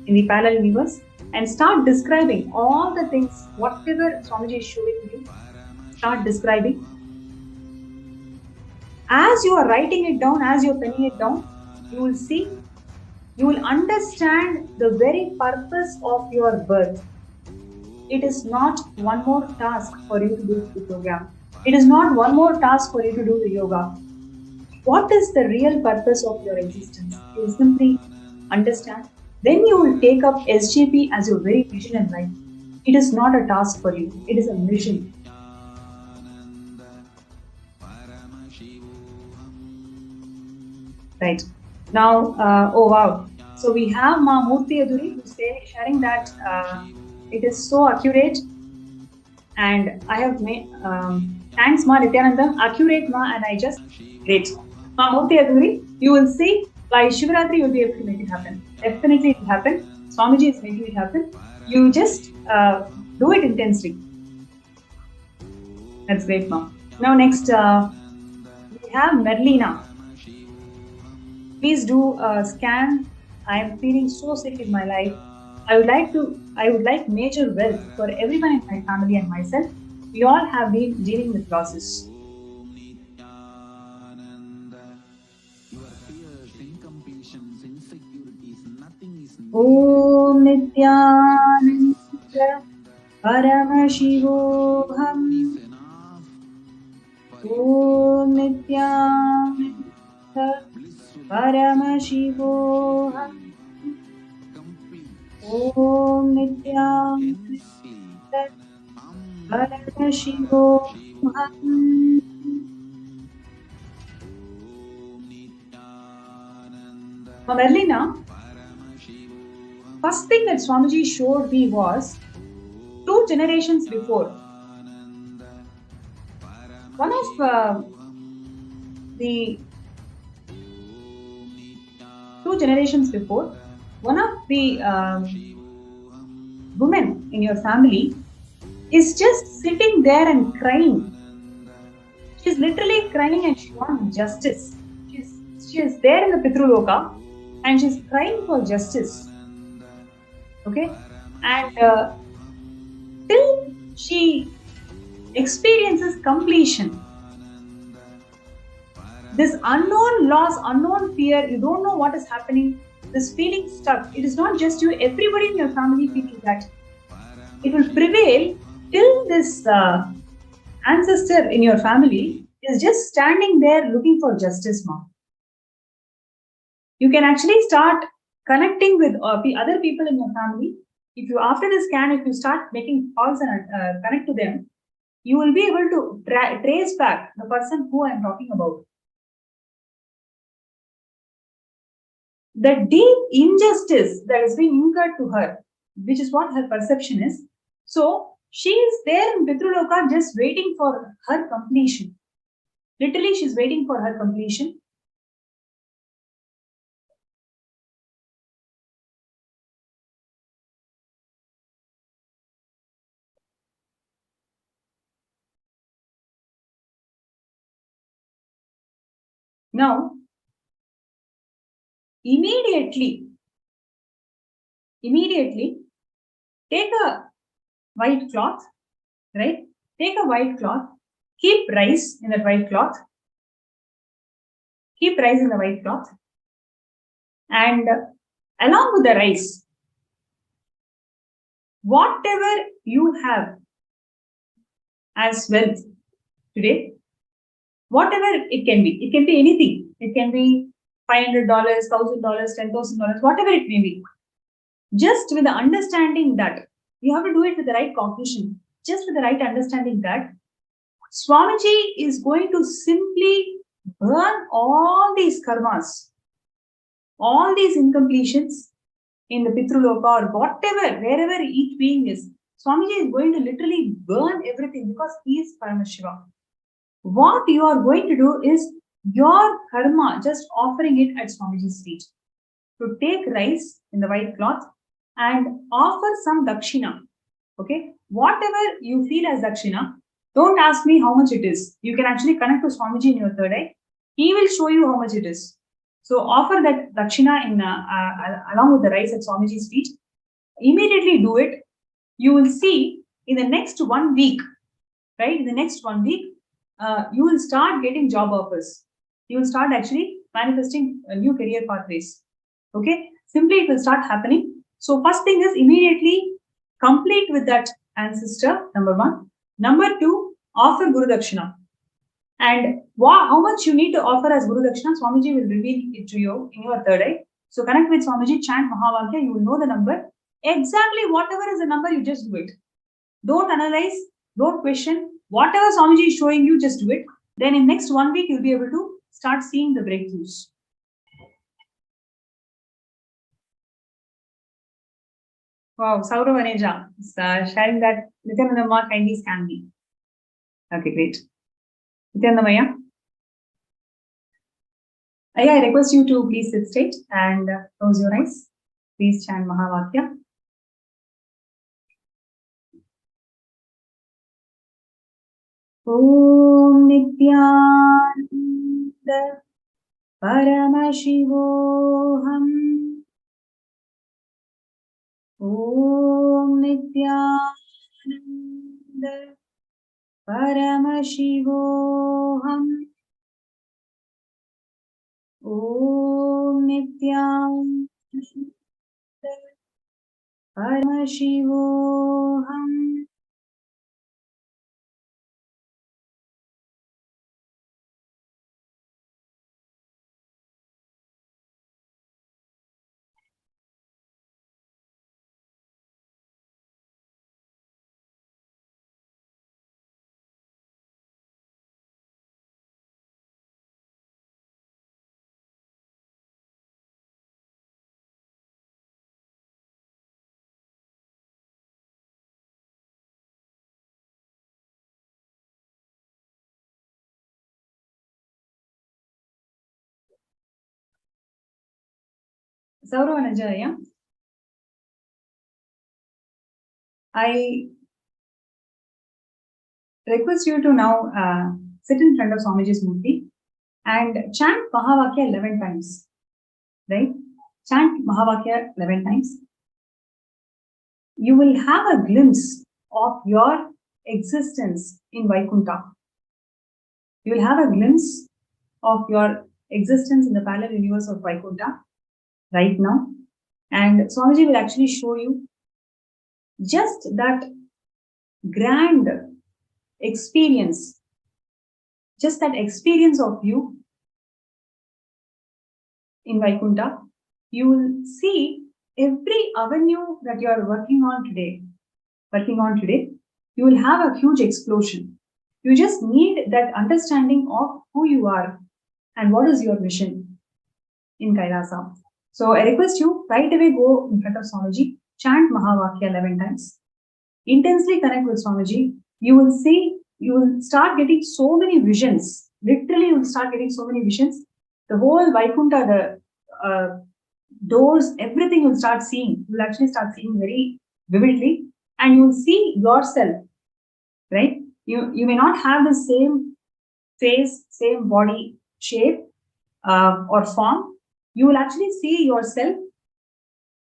in the parallel universe? And start describing all the things, whatever Swamiji is showing you. Start describing. As you are writing it down, as you are penning it down, you will see. You will understand the very purpose of your birth. It is not one more task for you to do the program. It is not one more task for you to do the yoga. What is the real purpose of your existence? You will simply understand. Then you will take up SJP as your very vision in life. It is not a task for you. It is a mission. Right. Now, oh wow. So we have Ma Murthy Aduri who's sharing that it is so accurate. And I have made, thanks Ma Nithyananda, accurate Ma, and I just, great. Ma Murthy Aduri, you will see by Shivaratri you will be able to make it happen. Definitely it will happen. Swamiji is making it happen. You just do it intensely. That's great, Ma. Now next, we have Merlina. Please do a scan. I am feeling so sick in my life. I would like major wealth for everyone in my family and myself. We all have been dealing with losses. Om Nithyananda Paramashivam. Om Nithyananda Paramashivam. Om Nithyananda Paramashivam. Merlina, first thing that Swamiji showed me was 2 generations before. One of the 2 generations before, one of the women in your family is just sitting there and crying. She's literally crying and she wants justice. She is there in the Pitruloka and she's crying for justice. Okay? And till she experiences completion, this unknown loss, unknown fear, you don't know what is happening, this feeling stuck. It is not just you, everybody in your family feeling that. It will prevail till this ancestor in your family is just standing there looking for justice, mom. You can actually start connecting with other people in your family. If you, after the scan, if you start making calls and connect to them, you will be able to trace back the person who I am talking about. The deep injustice that is being incurred to her, which is what her perception is. So she is there in Pitruloka just waiting for her completion. Literally, she's waiting for her completion. Now, immediately, take a white cloth, right? Take a white cloth, keep rice in that white cloth, keep rice in the white cloth, and along with the rice, whatever you have as wealth today, whatever it can be anything. It can be $500, $1,000, $10,000, whatever it may be. Just with the understanding that you have to do it with the right cognition, just with the right understanding that Swamiji is going to simply burn all these karmas, all these incompletions in the Pitruloka or whatever, wherever each being is. Swamiji is going to literally burn everything because he is Paramashivam. What you are going to do is your karma, just offering it at Swamiji's feet. To take rice in the white cloth and offer some dakshina. Okay, whatever you feel as dakshina, don't ask me how much it is. You can actually connect to Swamiji in your third eye. He will show you how much it is. So offer that dakshina in along with the rice at Swamiji's feet. Immediately do it. You will see in the next 1 week, right? In the next 1 week, you will start getting job offers. You will start actually manifesting new career pathways. Okay, simply it will start happening. So first thing is immediately complete with that ancestor, number 1. Number 2, offer Guru Dakshina. And how much you need to offer as Guru Dakshina, Swamiji will reveal it to you in your third eye. So connect with Swamiji, chant Mahavakya, you will know the number. Exactly whatever is the number, you just do it. Don't analyze, don't question. Whatever Swamiji is showing you, just do it. Then in next 1 week, you'll be able to start seeing the breakthroughs. Wow, Sauravaneja is sharing that Nithyananda kindly scan me. Okay, great. Nithyananda, I request you to please sit straight and close your eyes. Please chant Mahavakya. Om Nithyananda Paramashivoham. Om Nithyananda. Paramashivoham. Om Nithyananda. Paramashivoham. Sauravanaja, I request you to now sit in front of Swamiji's Murti and chant Mahavakya 11 times. Right? Chant Mahavakya 11 times. You will have a glimpse of your existence in Vaikuntha. You will have a glimpse of your existence in the parallel universe of Vaikuntha right now. And Swamiji will actually show you just that grand experience, just that experience of you in Vaikuntha. You will see every avenue that you are working on today, you will have a huge explosion. You just need that understanding of who you are and what is your mission in Kailasa. So I request you right away go in front of Swamiji, chant Mahavakya 11 times, intensely connect with Swamiji. You will see, you will start getting so many visions. Literally, you will start getting so many visions. The whole Vaikuntha, the doors, everything you'll start seeing. You'll actually start seeing very vividly, and you'll see yourself, right? You may not have the same face, same body shape or form. You will actually see yourself.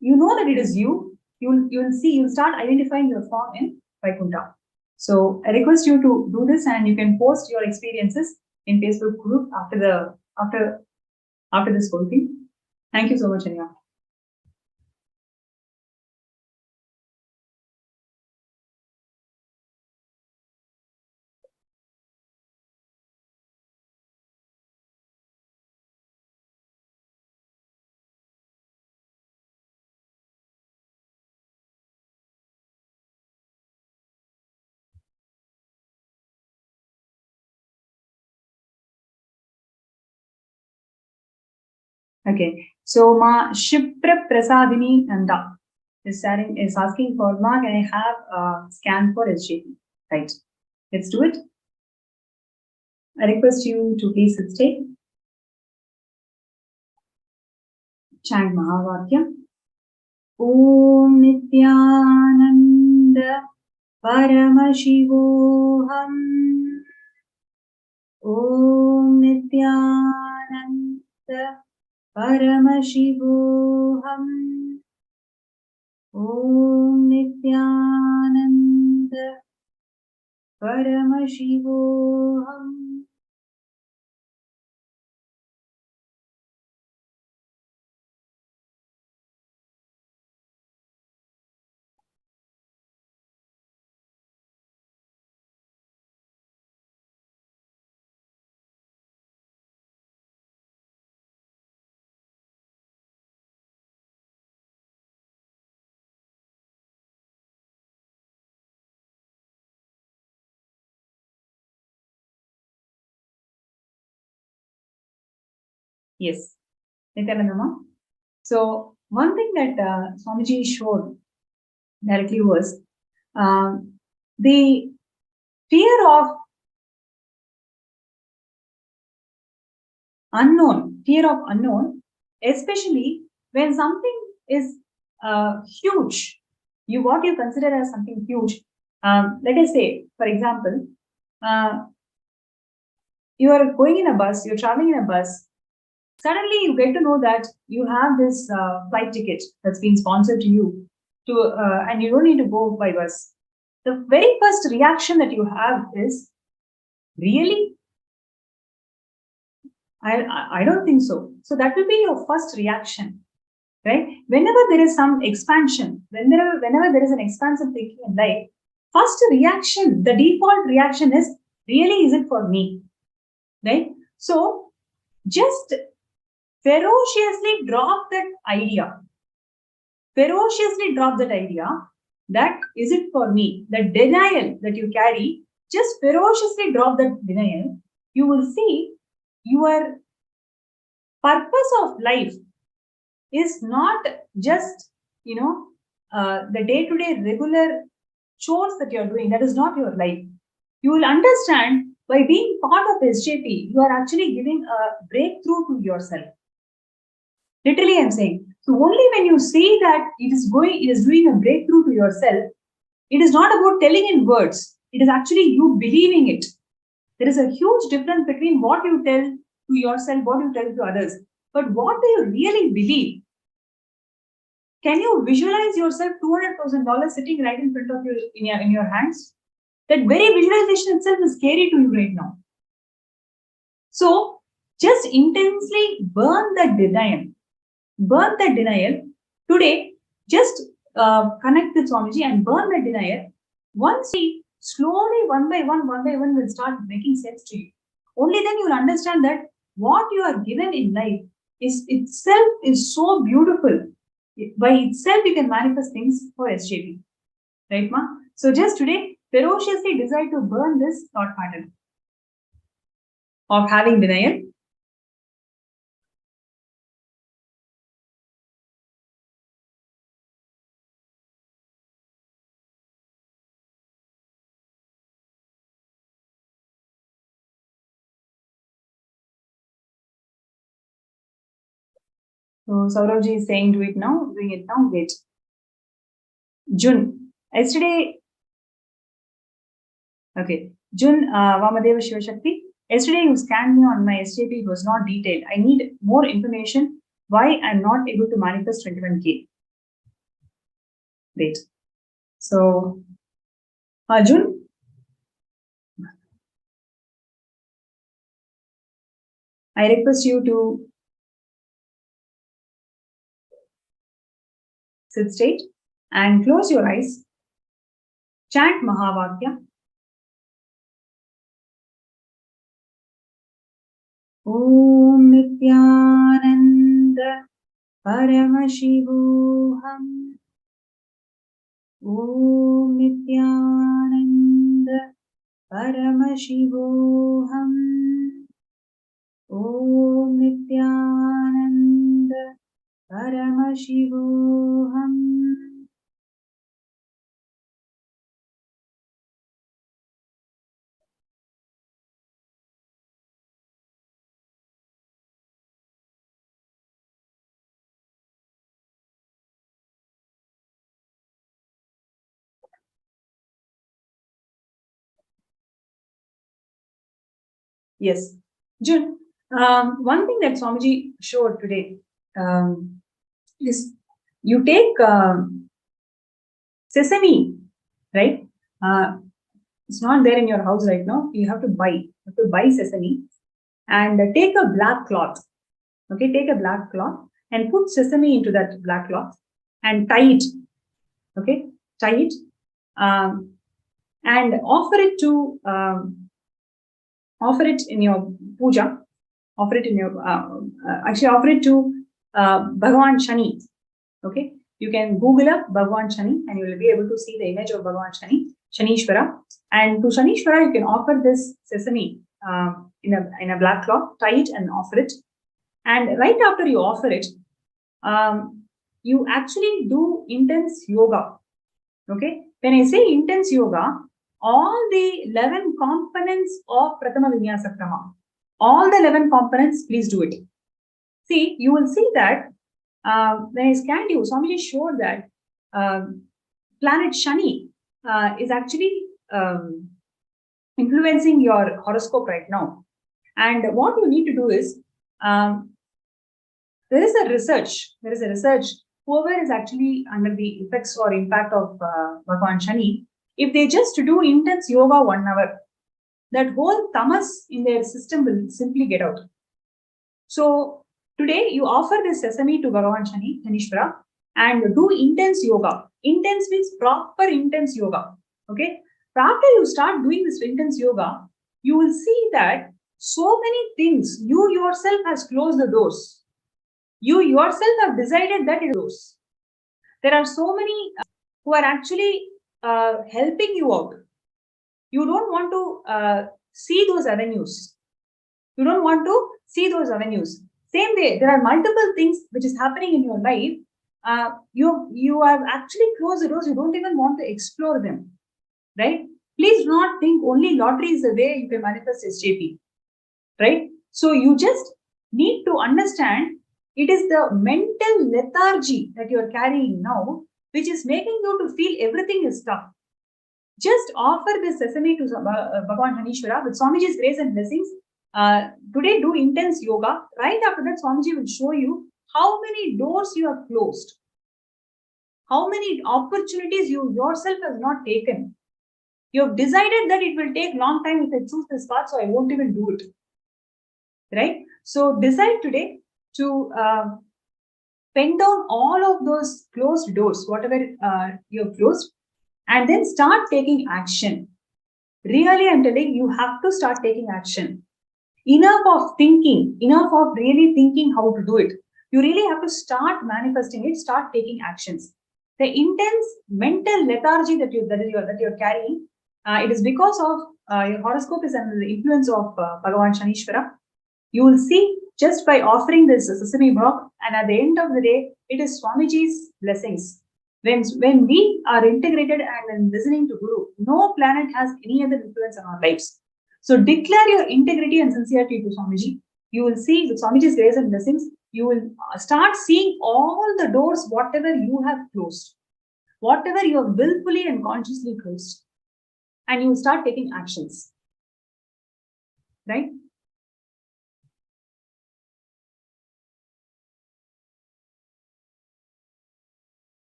You know that it is you. You'll start identifying your form in Vaikuntha. So I request you to do this, and you can post your experiences in Facebook group after this whole thing. Thank you so much, Anya. Okay, so Ma Shipra Prasadini Nanda is asking for Ma, can I have a scan for SJP? Right, let's do it. I request you to please stay. Chant Mahavakya. Om Nithyananda Paramashivoham. Om Nithyananda Paramashivoham. Om Nithyananda Paramashivoham. Yes, Nithyananda. So one thing that Swamiji showed directly was the fear of unknown, especially when something is huge, what you consider as something huge. Let us say, for example, you are going in a bus, you're traveling in a bus, Suddenly you get to know that you have this flight ticket that's been sponsored to you, and you don't need to go by bus. The very first reaction that you have is, really? I don't think so. So that will be your first reaction, right? Whenever there is some expansion, whenever there is an expansive thinking in life, first reaction, the default reaction is, really, is it for me? Right? So just ferociously drop that idea. Ferociously drop that idea that is it for me? The denial that you carry, just ferociously drop that denial. You will see your purpose of life is not just, the day-to-day regular chores that you're doing. That is not your life. You will understand by being part of SJP, you are actually giving a breakthrough to yourself. Literally, I'm saying. So only when you see that it is doing a breakthrough to yourself, it is not about telling in words. It is actually you believing it. There is a huge difference between what you tell to yourself, what you tell to others. But what do you really believe? Can you visualize yourself $200,000 sitting right in front of you in your hands? That very visualization itself is scary to you right now. So just intensely burn that denial. Burn that denial. Today, just connect with Swamiji and burn that denial. Once we slowly, one by one will start making sense to you. Only then you will understand that what you are given in life is itself is so beautiful. By itself, you can manifest things for SJP. Right, ma? So just today, ferociously decide to burn this thought pattern of having denial. So Saurabji is saying, do it now, doing it now, wait. June. Yesterday, okay. June, Vamadeva Shivashakti. Yesterday you scanned me on my SJP, it was not detailed. I need more information why I'm not able to manifest 21K. Wait. So, June. I request you to sit straight and close your eyes. Chant Mahavakya. Om Nithyananda Paramashivam. Om Nithyananda Paramashivam. Om Nithyananda Paramashivam. Yes. June, one thing that Swamiji showed today is you take sesame, right? It's not there in your house right now. You have to buy. Sesame and take a black cloth. Okay, take a black cloth and put sesame into that black cloth and tie it. Okay, tie it and offer it to offer it in your puja. Offer it in your actually offer it to Bhagavan Shani. Okay, you can Google up Bhagavan Shani and you will be able to see the image of Bhagavan Shani, Shanishwara. And to Shanishwara, you can offer this sesame in a black cloth, tie it and offer it. And right after you offer it, you actually do intense yoga. Okay, when I say intense yoga, all the 11 components of Prathama Vinyasa Krama, all the 11 components, please do it. See, you will see that when I scanned you, Swamiji showed that planet Shani is actually influencing your horoscope right now. And what you need to do is there is a research. Whoever is actually under the effects or impact of Bhagavan Shani, if they just do intense yoga 1 hour, that whole tamas in their system will simply get out. So today you offer this sesame to Bhagavan Shani, Nithyaneshwara, and do intense yoga. Intense means proper intense yoga. Okay. But after you start doing this intense yoga, you will see that so many things, you yourself has closed the doors. You yourself have decided that it is doors. There are so many who are actually helping you out. You don't want to see those avenues. Same way, there are multiple things which is happening in your life. You have actually closed the doors. You don't even want to explore them, right? Please do not think only lottery is the way you can manifest SJP, right? So you just need to understand it is the mental lethargy that you are carrying now, which is making you to feel everything is tough. Just offer this sesame to Bhagavan Nithyaneshwara with Swamiji's grace and blessings. Today do intense yoga. Right after that, Swamiji will show you how many doors you have closed, how many opportunities you yourself have not taken. You have decided that it will take long time if I choose this path, so I won't even do it. Right? So decide today to pen down all of those closed doors, whatever you have closed, and then start taking action. Really, I'm telling you, have to start taking action. Enough of thinking, enough of really thinking how to do it. You really have to start manifesting it, start taking actions. The intense mental lethargy that you're carrying, it is because of your horoscope is under the influence of Bhagavan Shanishwara. You will see just by offering this sesame block, and at the end of the day, it is Swamiji's blessings. When we are integrated and listening to Guru, no planet has any other influence on our lives. So declare your integrity and sincerity to Swamiji. You will see with Swamiji's grace and blessings, you will start seeing all the doors, whatever you have closed, whatever you have willfully and consciously closed, and you will start taking actions. Right?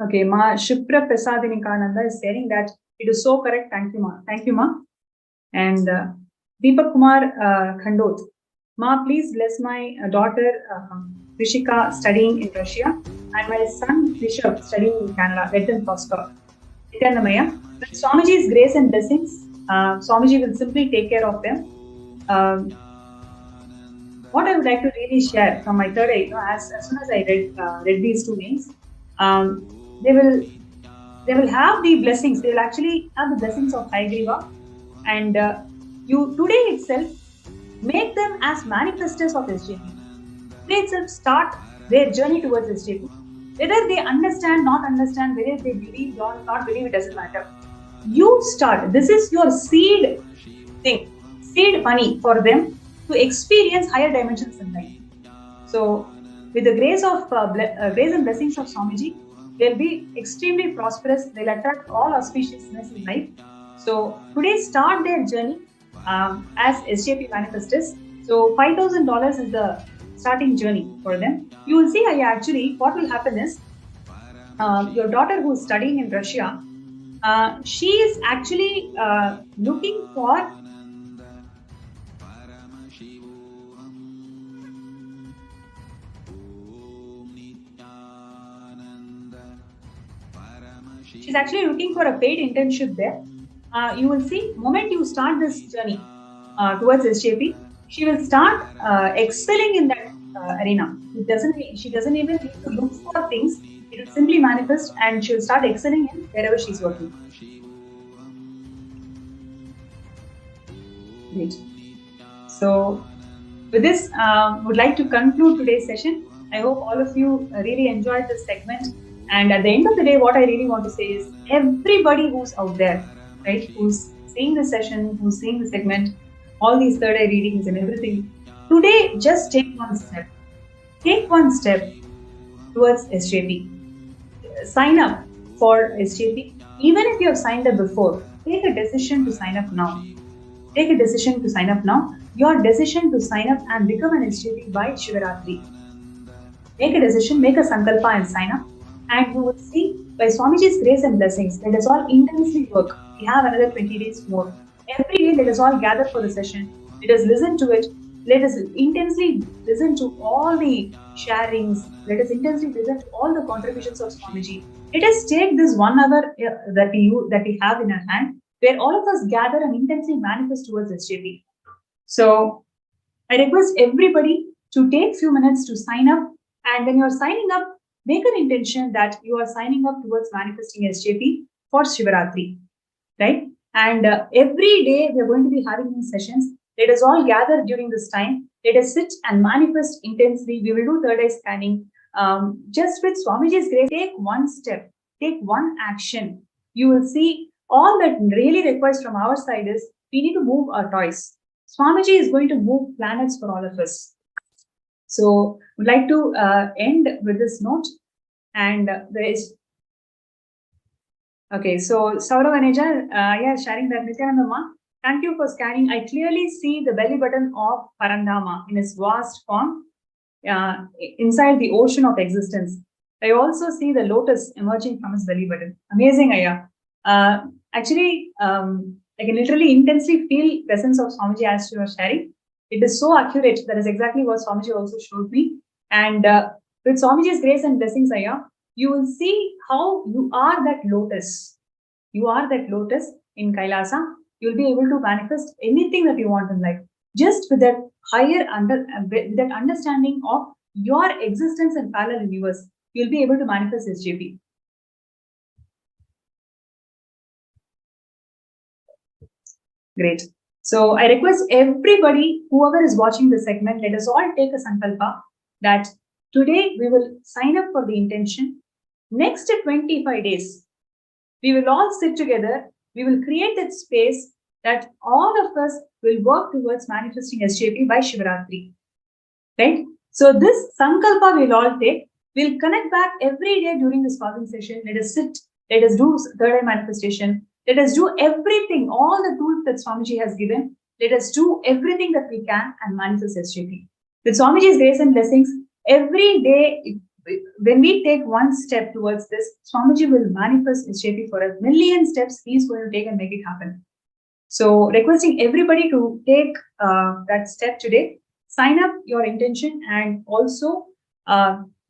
Okay, Ma Shipra Prasadinikananda is saying that it is so correct. Thank you, Ma. Thank you, Ma. And Deepak Kumar Khandot. Ma, please bless my daughter Rishika studying in Russia and my son Rishabh studying in Canada. Let them prosper. Nithyanamaya. With Swamiji's grace and blessings, Swamiji will simply take care of them. What I would like to really share from my third eye, as soon as I read these two names, they will have the blessings. They will actually have the blessings of Haigriva, and you today itself make them as manifestors of SJP. Today itself start their journey towards SJP. Whether they understand, not understand, whether they believe or not believe, it doesn't matter. You start. This is your seed thing, seed money for them to experience higher dimensions in life. So, with the grace of grace and blessings of Swamiji, they'll be extremely prosperous. They'll attract all auspiciousness in life. So today, start their journey as SJP manifestors. So $5,000 is the starting journey for them. You will see, what will happen is, your daughter who is studying in Russia, she is actually looking for she's actually looking for a paid internship there. You will see, moment you start this journey towards SJP, she will start excelling in that arena. She doesn't even need to look for things. It will simply manifest, and she'll start excelling in wherever she's working. Great. So, with this, would like to conclude today's session. I hope all of you really enjoyed this segment. And at the end of the day, what I really want to say is, everybody who's out there, right, who's seeing the session, who's seeing the segment, all these third eye readings and everything, today just take one step. Take one step towards SJP. Sign up for SJP. Even if you have signed up before, take a decision to sign up now. Take a decision to sign up now. Your decision to sign up and become an SJP by Shivaratri. Make a decision, make a sankalpa and sign up. And you will see, by Swamiji's grace and blessings, let us all intensely work. We have another 20 days more. Every day, let us all gather for the session. Let us listen to it. Let us intensely listen to all the sharings. Let us intensely listen to all the contributions of Swamiji. Let us take this 1 hour that we have in our hand, where all of us gather and intensely manifest towards SJP. So I request everybody to take few minutes to sign up, and when you're signing up, make an intention that you are signing up towards manifesting SJP for Shivaratri, right? And every day we are going to be having these sessions. Let us all gather during this time. Let us sit and manifest intensely. We will do third eye scanning. Just with Swamiji's grace, take one step, take one action. You will see all that really requires from our side is we need to move our toys. Swamiji is going to move planets for all of us. So, would like to end with this note. And there is. Okay, so Saurav Aneja, sharing that. Nithyananda Ma, thank you for scanning. I clearly see the belly button of Parandama in its vast form inside the ocean of existence. I also see the lotus emerging from his belly button. Amazing, Aya. Actually, I can literally intensely feel presence of Swamiji as you are sharing. It is so accurate. That is exactly what Swamiji also showed me. And with Swamiji's grace and blessings, Aya, you will see how you are that lotus. You are that lotus in Kailasa. You'll be able to manifest anything that you want in life. Just with that higher with that understanding of your existence in parallel universe, you'll be able to manifest SJP. Great. So I request everybody, whoever is watching this segment, let us all take a sankalpa that today we will sign up for the intention. Next 25 days, we will all sit together. We will create that space that all of us will work towards manifesting SJP by Shivaratri. Right? So this sankalpa we'll all take. We'll connect back every day during this calling session. Let us sit. Let us do third eye manifestation. Let us do everything, all the tools that Swamiji has given. Let us do everything that we can and manifest SJP. With Swamiji's grace and blessings, every day, when we take one step towards this, Swamiji will manifest SJP for a million steps he's going to take and make it happen. So, requesting everybody to take that step today, sign up your intention, and also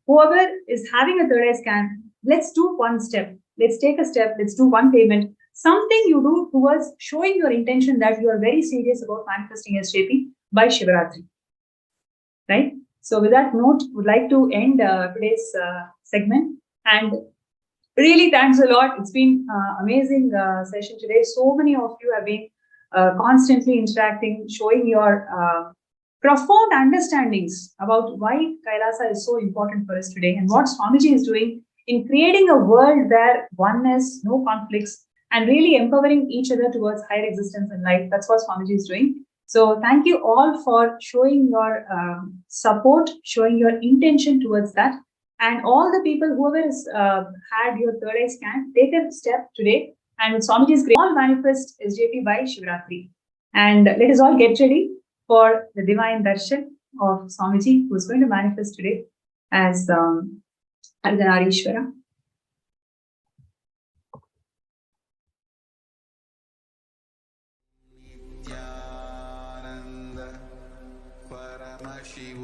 whoever is having a third eye scan, let's do one step. Let's take a step. Let's do one payment. Something you do towards showing your intention that you are very serious about manifesting SJP by Shivaratri. Right? So with that note, would like to end today's segment. And really thanks a lot. It's been amazing session today. So many of you have been constantly interacting, showing your profound understandings about why Kailasa is so important for us today and what Swamiji is doing in creating a world where oneness, no conflicts, and really empowering each other towards higher existence in life. That's what Swamiji is doing. So thank you all for showing your support, showing your intention towards that. And all the people, whoever has had your third eye scan, take a step today. And with Swamiji's grace, all manifest SJP by Shivaratri. And let us all get ready for the divine darshan of Swamiji, who is going to manifest today as Ardhanareeshwara. Nithyananda Paramashivam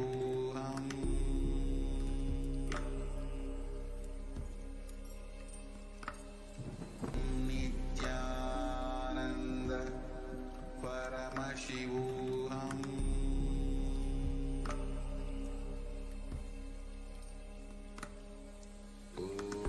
Nithyananda Paramashivam Om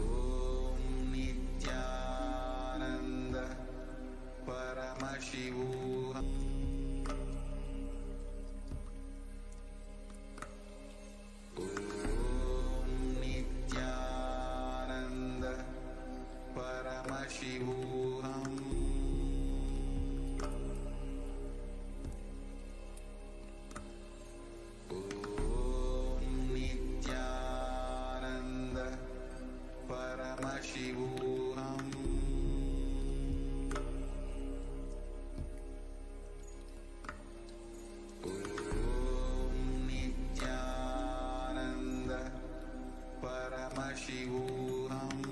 Paramashivam.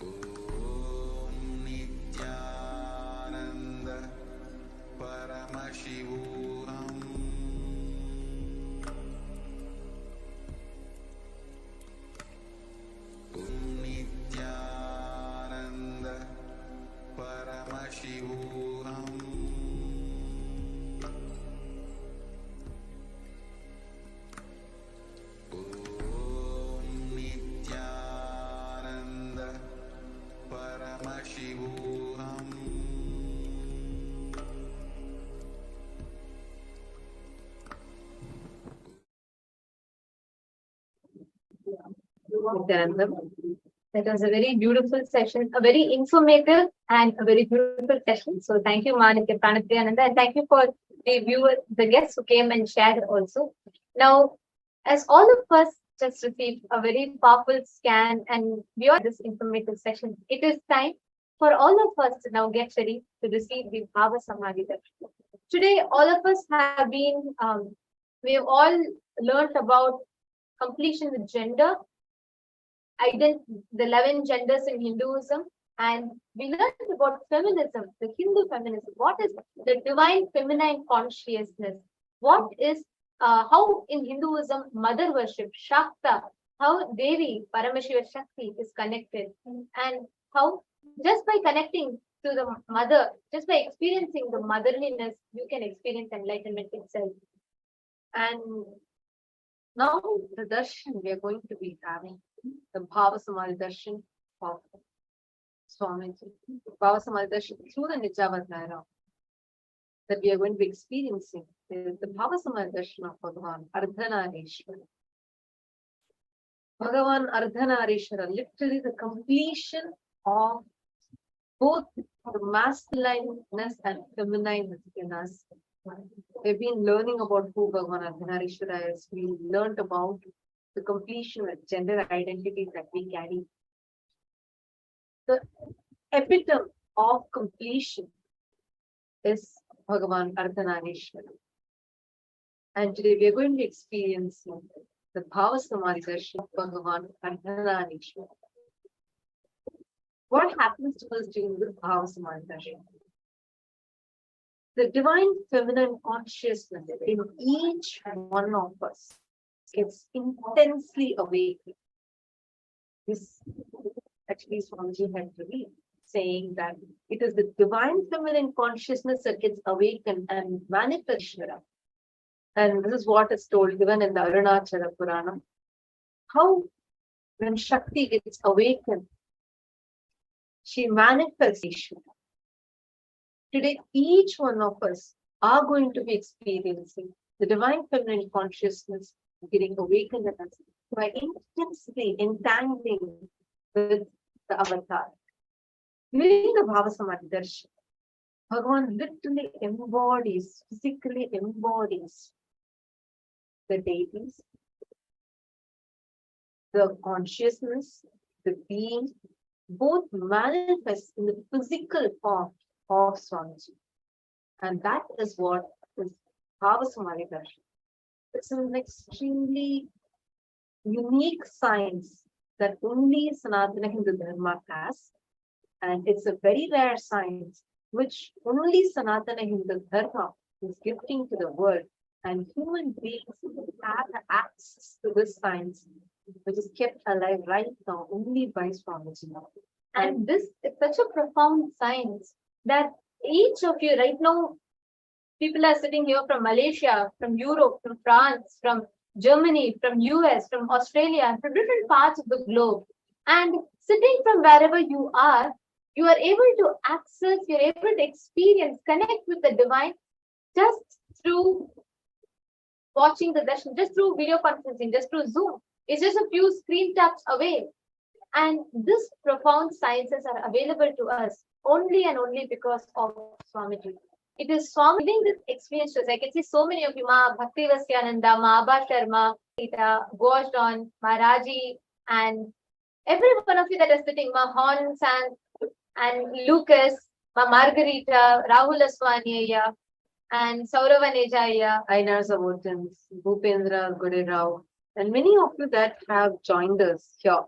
Om Nithyananda Paramashivam. Om Nithyananda Paramashivam. Om Nithyananda Paramashivam. Nithyananda. That was a very beautiful session, a very informative and a very beautiful session. So thank you, Manitya Pranapriyananda, and thank you for the viewers, the guests who came and shared also. Now, as all of us just received a very powerful scan and beyond this informative session, it is time for all of us to now get ready to receive the Bhava Samadhi Darshan. Today, all of us have been, we have all learned about completion with gender, the 11 genders in Hinduism, and we learned about feminism, the Hindu feminism. What is the divine feminine consciousness? What is how in Hinduism mother worship, Shakta, how Devi, Paramashiva Shakti is connected, and how just by connecting to the mother, just by experiencing the motherliness, you can experience enlightenment itself. And now the darshan we are going to be having, the Bhava Samadhi darshan of Swamiji. Bhava Samadhi darshan through the Nijavadhyaya that we are going to be experiencing is the Bhava Samadhi darshan of Bhagavan Ardhanareeshwara. Bhagavan Ardhanareeshwara, literally the completion of both the masculineness and feminineness in us. We've been learning about who Bhagavan Ardhanareeshwara is. We learned about the completion of gender identities that we carry. The epitome of completion is Bhagavan Ardhanareeshwara. And today we are going to be experiencing the Bhava Samadhi Darshan of Bhagavan Ardhanareeshwara. What happens to us during the Bhava Samadhi Darshan? The divine feminine consciousness in each one of us gets intensely awakened. This actually Swamiji had revealed, saying that it is the divine feminine consciousness that gets awakened and manifests. And this is what is told given in the Arunachala Purana. How when Shakti gets awakened, she manifests Ishvara. Today, each one of us are going to be experiencing the divine feminine consciousness getting awakened in us by intensely entangling with the avatar. During the Bhava Samadhi Darshan, Bhagavan literally embodies, physically embodies the deities, the consciousness, the being, both manifest in the physical form of Swamiji. And that is what is Bhava Samadhi Darshan. It's an extremely unique science that only Sanatana Hindu Dharma has. And it's a very rare science which only Sanatana Hindu Dharma is gifting to the world. And human beings have access to this science, which is kept alive right now only by Swamiji. And this is such a profound science that each of you right now, people are sitting here from Malaysia, from Europe, from France, from Germany, from US, from Australia, from different parts of the globe. And sitting from wherever you are able to access, you're able to experience, connect with the divine just through watching the darshan, just through video conferencing, just through Zoom. It's just a few screen taps away. And this profound sciences are available to us only and only because of Swamiji. It is Swami giving this experience to us. I can see so many of you, Ma Bhakti Vasyananda, Ma Abha Sharma, Rita, Goshdon, Ma Raji, and every one of you that are sitting, Ma Hon San and Lucas, Ma Margarita, Rahul Aswaniya, and Saurava Nejaya, Ainar Savotans, Bhupendra Gururao, and many of you that have joined us here.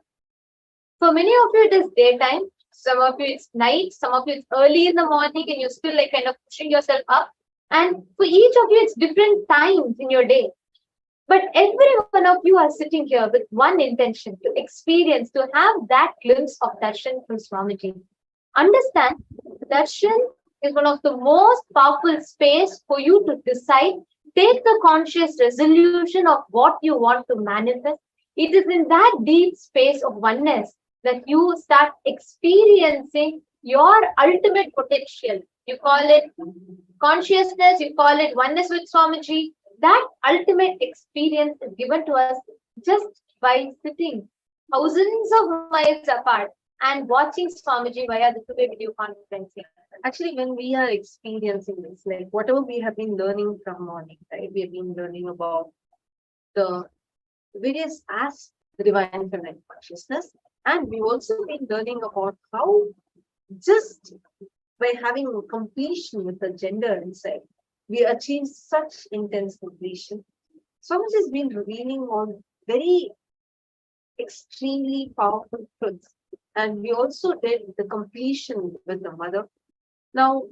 For many of you, it is daytime. Some of you, it's night. Some of you, it's early in the morning, and you're still like kind of pushing yourself up. And for each of you, it's different times in your day. But every one of you are sitting here with one intention to experience, to have that glimpse of darshan from Swamiji. Understand, darshan is one of the most powerful space for you to decide, take the conscious resolution of what you want to manifest. It is in that deep space of oneness that you start experiencing your ultimate potential. You call it consciousness, you call it oneness with Swamiji. That ultimate experience is given to us just by sitting thousands of miles apart and watching Swamiji via the two-way video conferencing. Actually, when we are experiencing this, like whatever we have been learning from morning, right? We have been learning about the various aspects of the divine feminine consciousness, and we've also been learning about how just by having completion with the gender inside, we achieve such intense completion. Swamiji has been revealing on very extremely powerful truths. And we also did the completion with the mother. Now,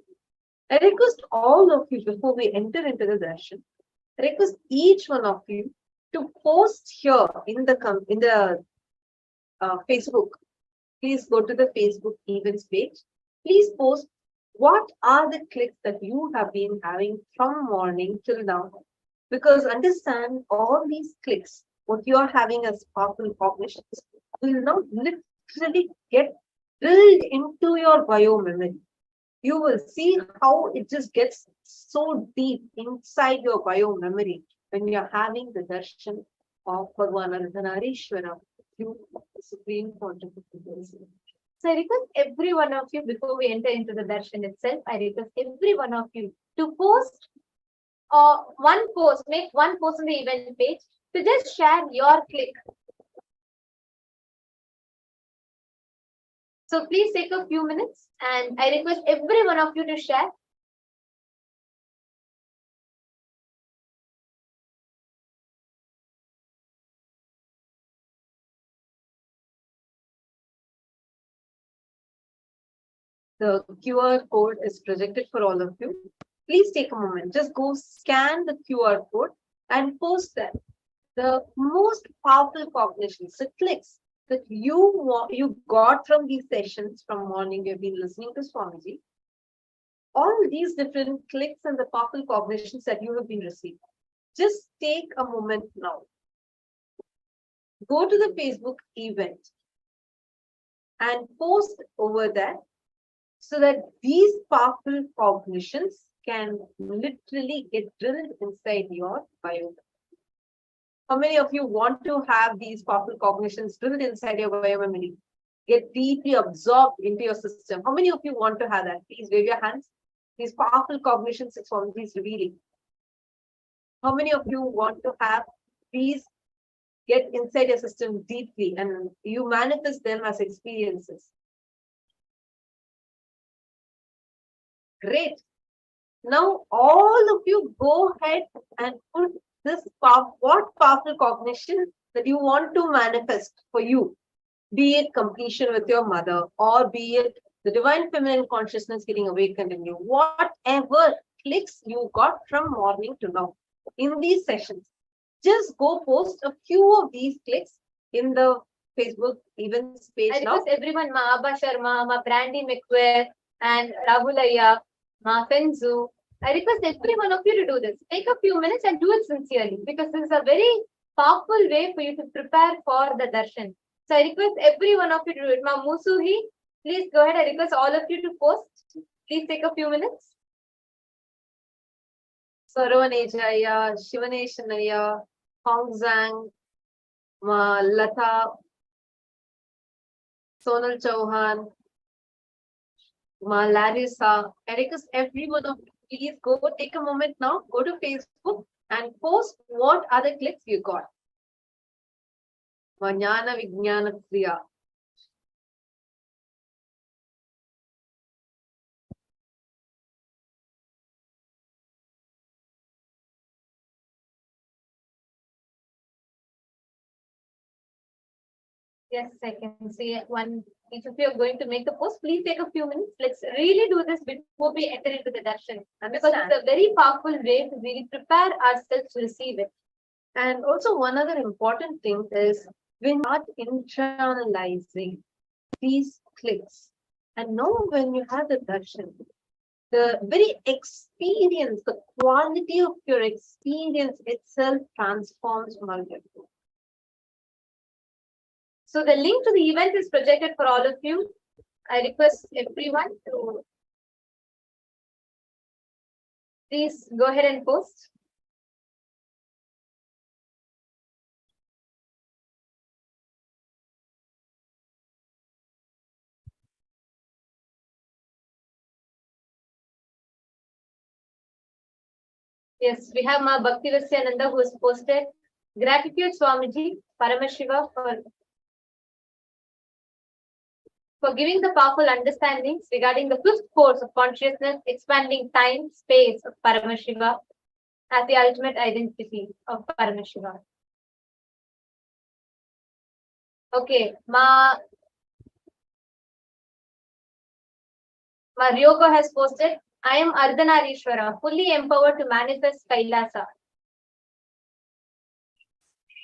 I request all of you before we enter into the darshan, I request each one of you to post here in the Facebook. Please go to the Facebook events page. Please post what are the clicks that you have been having from morning till now. Because understand, all these clicks, what you are having as powerful cognitions, will now literally get drilled into your bio memory. You will see how it just gets so deep inside your bio memory when you're having the darshan of Bhagavan Ardhanareeshwara, you Supreme Pontificate. So I request every one of you, before we enter into the darshan itself, I request every one of you to post one post, make one post on the event page to just share your click. So please take a few minutes and I request every one of you to share. The QR code is projected for all of you. Please take a moment. Just go scan the QR code and post that. The most powerful cognitions, the clicks that you got from these sessions from morning, you've been listening to Swamiji. All these different clicks and the powerful cognitions that you have been receiving. Just take a moment now. Go to the Facebook event and post over there, so that these powerful cognitions can literally get drilled inside your bio. How many of you want to have these powerful cognitions drilled inside your bio memory? Get deeply absorbed into your system. How many of you want to have that? Please wave your hands. These powerful cognitions that Swamiji is revealing. How many of you want to have these get inside your system deeply and you manifest them as experiences? Great. Now all of you go ahead and put this what powerful cognition that you want to manifest for you, be it completion with your mother, or be it the divine feminine consciousness getting awakened in you, whatever clicks you got from morning to now in these sessions, just go post a few of these clicks in the Facebook events page. I request everyone, Ma Abba Sharma, Ma Brandy McQuare, and Rahulaya, Ma Fenzu. I request every one of you to do this. Take a few minutes and do it sincerely, because this is a very powerful way for you to prepare for the darshan. So I request every one of you to do it. Ma Musuhi, please go ahead. I request all of you to post. Please take a few minutes. Saravanejaya, Shivaneshanaya, Hong Zhang, Ma Lata, Sonal Chauhan, Ma Larissa. I request every one of you, please go take a moment now, go to Facebook and post what other clicks you got. Vajnana Vijnana Kriya. Yes, I can see one. If you are going to make the post, please take a few minutes. Let's really do this before we enter into the darshan, because it's a very powerful way to really prepare ourselves to receive it. And also, one other important thing is when you start internalizing these clicks, and now when you have the darshan, the very experience, the quality of your experience itself transforms multiple. So the link to the event is projected for all of you. I request everyone to please go ahead and post. Yes, we have Ma Bhakti Nithyananda who has posted. Gratitude Swamiji, Paramashiva for giving the powerful understandings regarding the fifth force of consciousness, expanding time, space of Paramashiva as the ultimate identity of Paramashiva. Okay, Ma Ryoko has posted, I am Ardhanareeshwara, fully empowered to manifest Kailasa.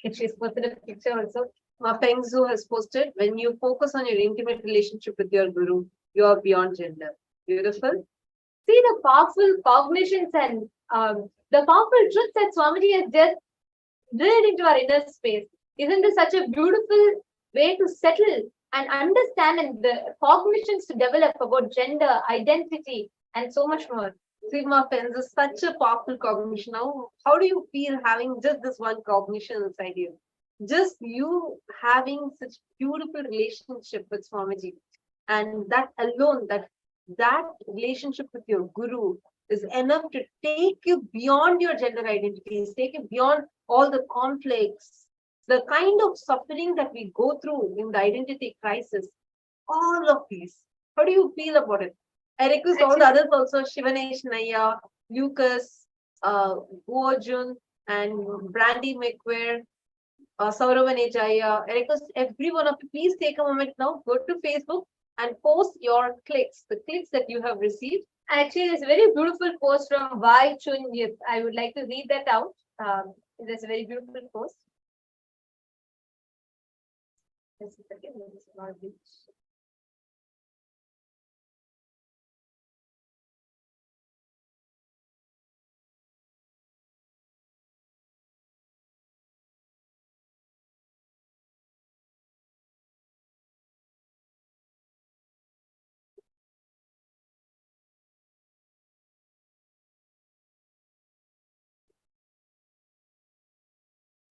If she's posted a picture also. Ma Pengzu has posted, when you focus on your intimate relationship with your guru, you are beyond gender. Beautiful. See the powerful cognitions and the powerful truths that Swamiji has just drilled into our inner space. Isn't this such a beautiful way to settle and understand and the cognitions to develop about gender, identity, and so much more? Sigma Pens is such a powerful cognition. Now, how do you feel having just this one cognition inside you? Just you having such beautiful relationship with Swamiji, and that alone, that relationship with your guru is enough to take you beyond your gender identities, take you beyond all the conflicts, the kind of suffering that we go through in the identity crisis. All of these. How do you feel about it? I request all the others also, Shivanesh Naya, Lucas, Guojun, and Brandy McWare, Saurav Nejaya. I request every one of you, please take a moment now, go to Facebook and post your clicks, the clicks that you have received. Actually, there's a very beautiful post from Vai Chun Yip. I would like to read that out. There's a very beautiful post. Just a second, let me small bit.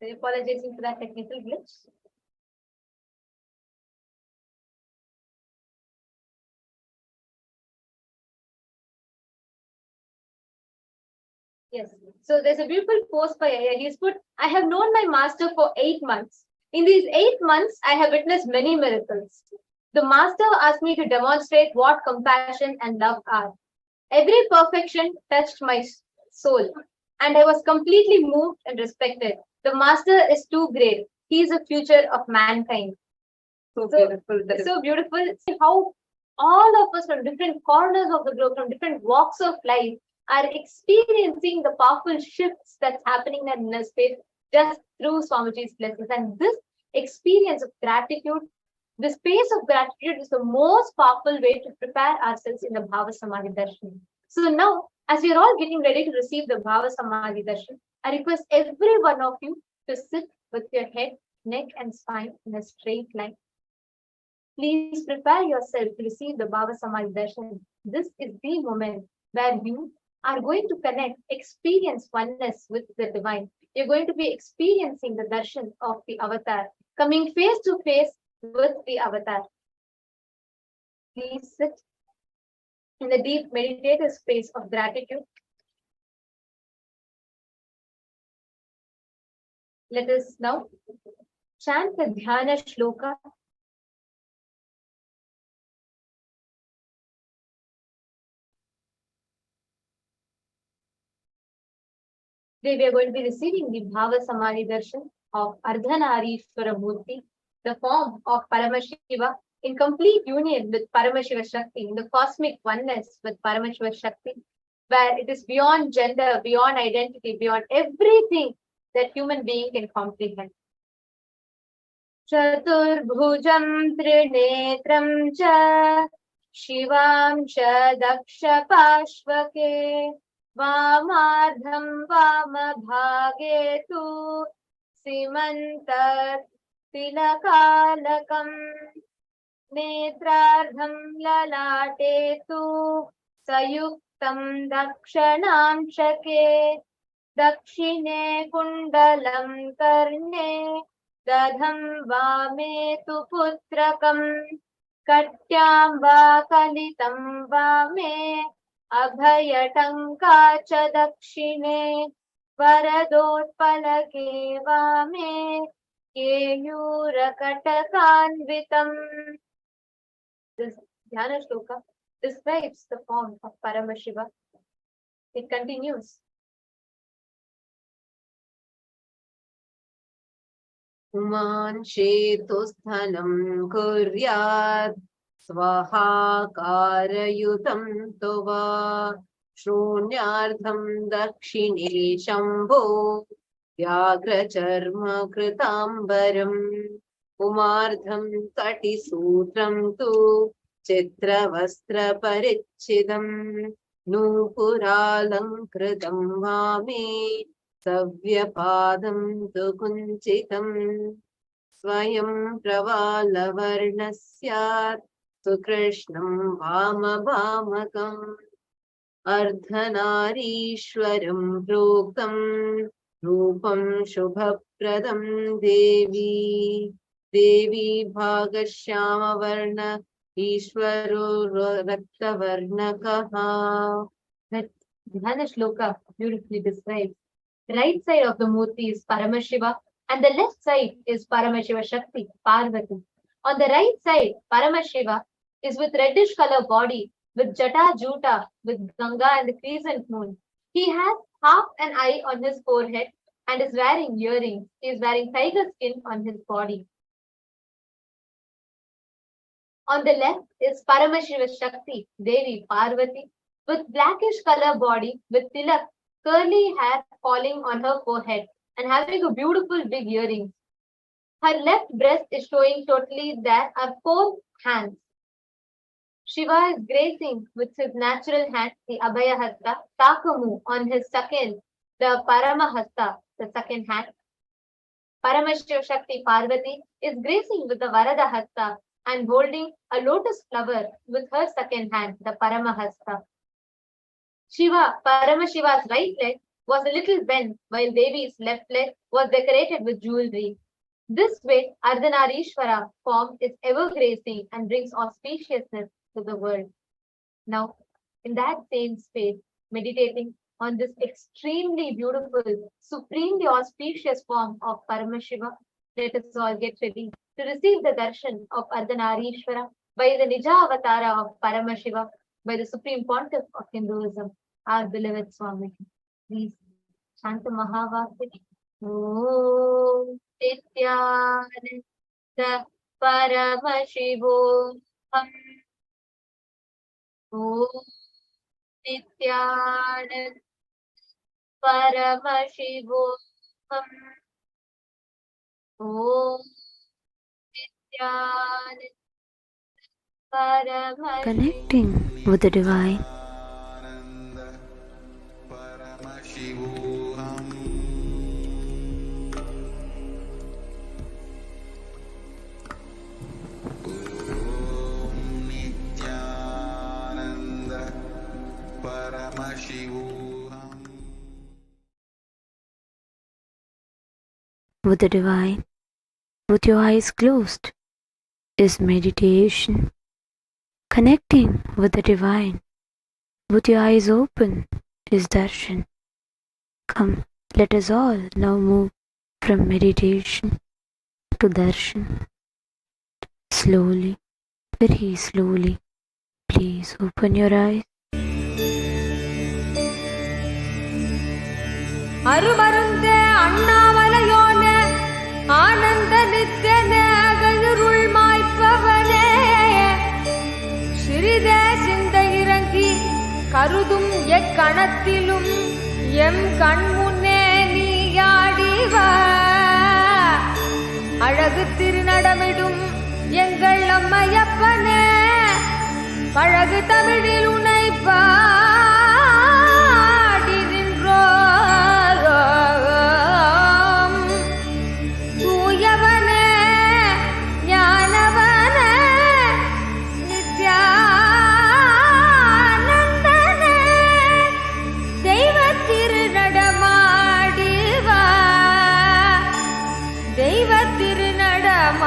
So apologizing for that technical glitch. Yes. So there's a beautiful post by Aya. He's put, I have known my master for 8 months. In these 8 months, I have witnessed many miracles. The master asked me to demonstrate what compassion and love are. Every perfection touched my soul, and I was completely moved and respected. The master is too great. He is the future of mankind. So beautiful. So beautiful. See how all of us from different corners of the globe, from different walks of life, are experiencing the powerful shifts that's happening in inner space just through Swamiji's blessings. And this experience of gratitude, the space of gratitude is the most powerful way to prepare ourselves in the Bhava Samadhi Darshan. So now, as we are all getting ready to receive the Bhava Samadhi Darshan, I request every one of you to sit with your head, neck, and spine in a straight line. Please prepare yourself to receive the Bhava Samadhi Darshan. This is the moment where you are going to connect, experience oneness with the divine. You're going to be experiencing the darshan of the avatar, coming face to face with the avatar. Please sit in the deep meditative space of gratitude. Let us now chant the Dhyana Shloka. Today we are going to be receiving the Bhava Samadhi Darshan of Ardhanareeshwara Murti, the form of Paramashiva in complete union with Paramashiva Shakti, in the cosmic oneness with Paramashiva Shakti, where it is beyond gender, beyond identity, beyond everything that human being can comprehend. Chaturbhujam Trinetram cha Shivam cha Daksha Pashvake Vamardham Vamabhage tu Simantar Tilakalakam Netrardham Lalate tu Sayuktam Dakshanam Shake Dakshine Kundalam Karne Dadham Vame tu Putrakam Katyam Va Kalitam Vame Abhayatanka cha Dakshine Varadotpalake Vame Keyurakatanvitam. This Dhyana Shloka describes the form of Paramashiva. It continues. Uman Shetusthanam Kuryat Swaha Karayutam Tova Shrunyartham Dakshine Shambho Vyagracharma Kritambaram Umardham Kati Sutram Tu Chitravastra Parichidam Nupuralankritam Vame Savyapadam tu kunchitam Swayam pravalavarnasyat Sukrishnam vamabhamakam Ardhanareeshwaram proktam Rupam shubhapradam Devi Devi bhagashyama varna Ishwaro raktavarnakaha. That Dhyana Shloka beautifully describes. The right side of the Murti is Paramashiva and the left side is Paramashiva Shakti, Parvati. On the right side, Paramashiva is with reddish color body, with Jata Juta, with Ganga and the crescent moon. He has half an eye on his forehead and is wearing earrings. He is wearing tiger skin on his body. On the left is Paramashiva Shakti, Devi Parvati, with blackish color body, with tilak, curly hair falling on her forehead and having a beautiful big earrings. Her left breast is showing totally. There are 4 hands. Shiva is gracing with his natural hand, the Abhaya Hasta, Takamu on his second, the Paramahasta, the second hand. Paramashiva Shakti Parvati is gracing with the Varada Hasta and holding a lotus flower with her second hand, the Paramahasta. Paramashiva's right leg was a little bent, while Devi's left leg was decorated with jewelry. This way, Ardhanareeshwara form is ever gracing and brings auspiciousness to the world. Now, in that same space, meditating on this extremely beautiful, supremely auspicious form of Paramashiva, let us all get ready to receive the darshan of Ardhanareeshwara by the Nija Avatara of Paramashiva, by the Supreme Pontiff of Hinduism, our beloved Swami. Please chant the Mahavakya. Om Nithyananda Paramashivam. Om Nithyananda Paramashivam. Om Nithyananda Paramashivam. Connecting with the divine. Paramashivam. Om Nithyananda Paramashivam. With the divine, with your eyes closed, is meditation. Connecting with the divine, with your eyes open, is darshan. Come, let us all now move from meditation to darshan. Slowly, very slowly, please open your eyes. அருமருந்தே அண்ணாமலையோனே ஆனந்த நித்தியனே பொழுதும் எக்கணத்திலும் M கண்முன்னே நீயாடிவா அழகு திருநடமிடும் எங்கள் அம்மையப்பனே பழகு தமிழில் உனை பாடி நின்றோம் தூயவனே ஞானவனே நித்யானந்தனே தெய்வ திருநடமாடிவா தெய்வ திருநடமாடிவா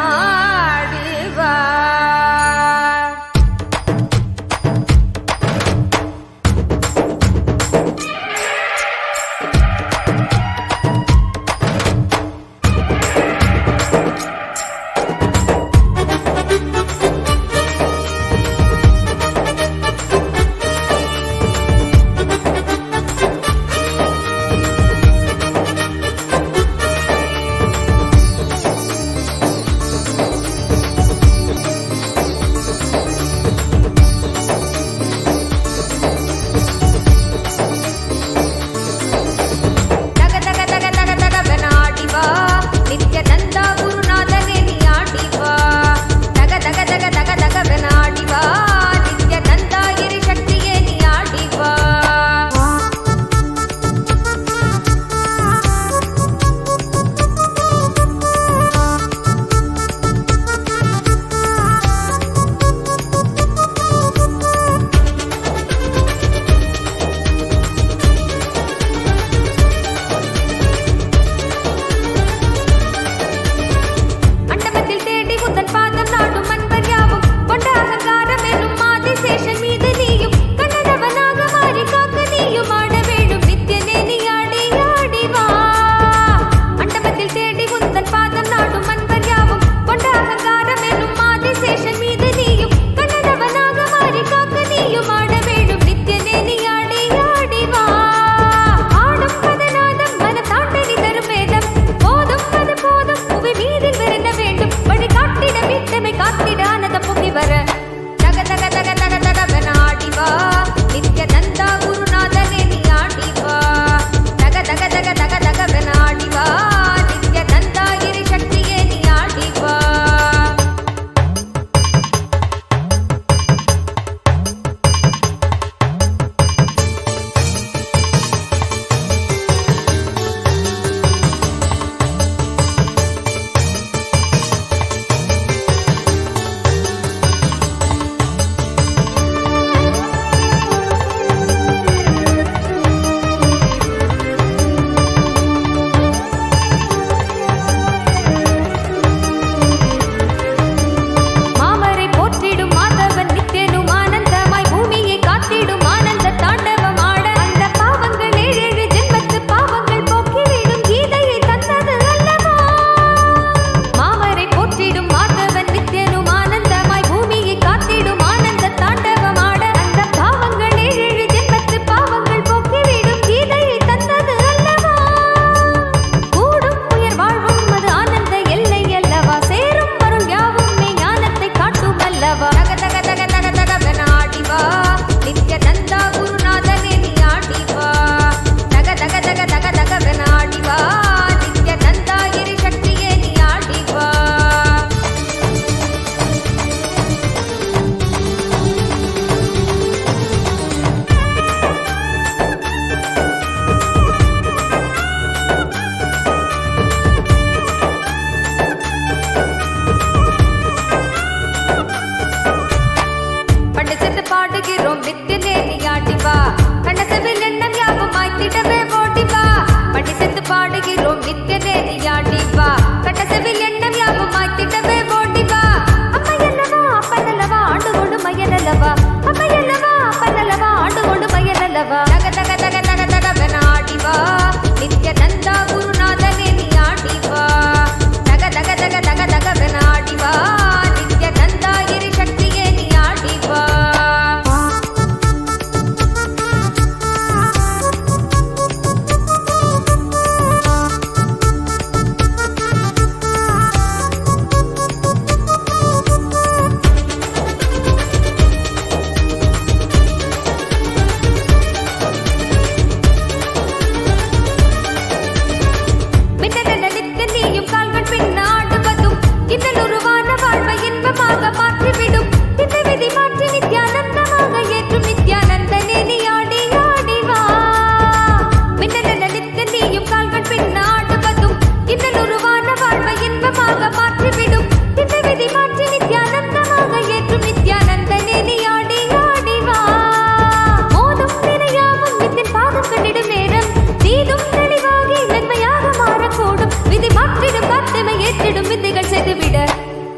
வித்திடும் வித்தைகள் செய்துவிட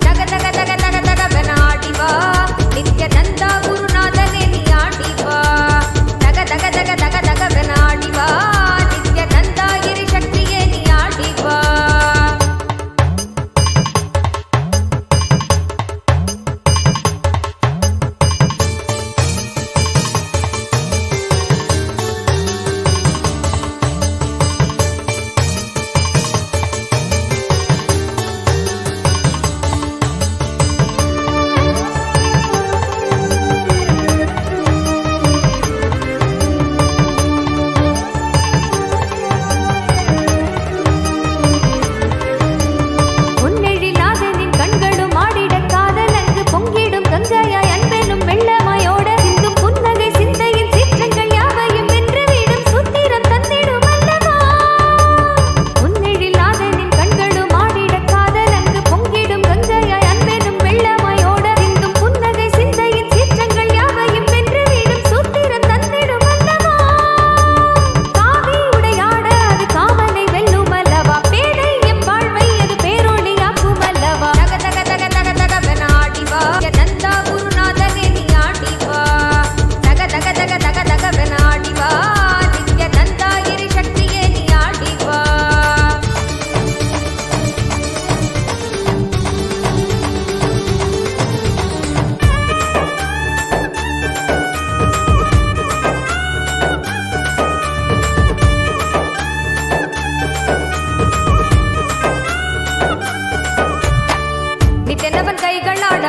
தக தக தக தக தகவென ஆடிவா நித்யானந்தா குருநாதனே நீ ஆடிவா தக தக தக தக தகவென ஆடிவா நித்யானந்தா கிரி சக்தியே நீ ஆடிவா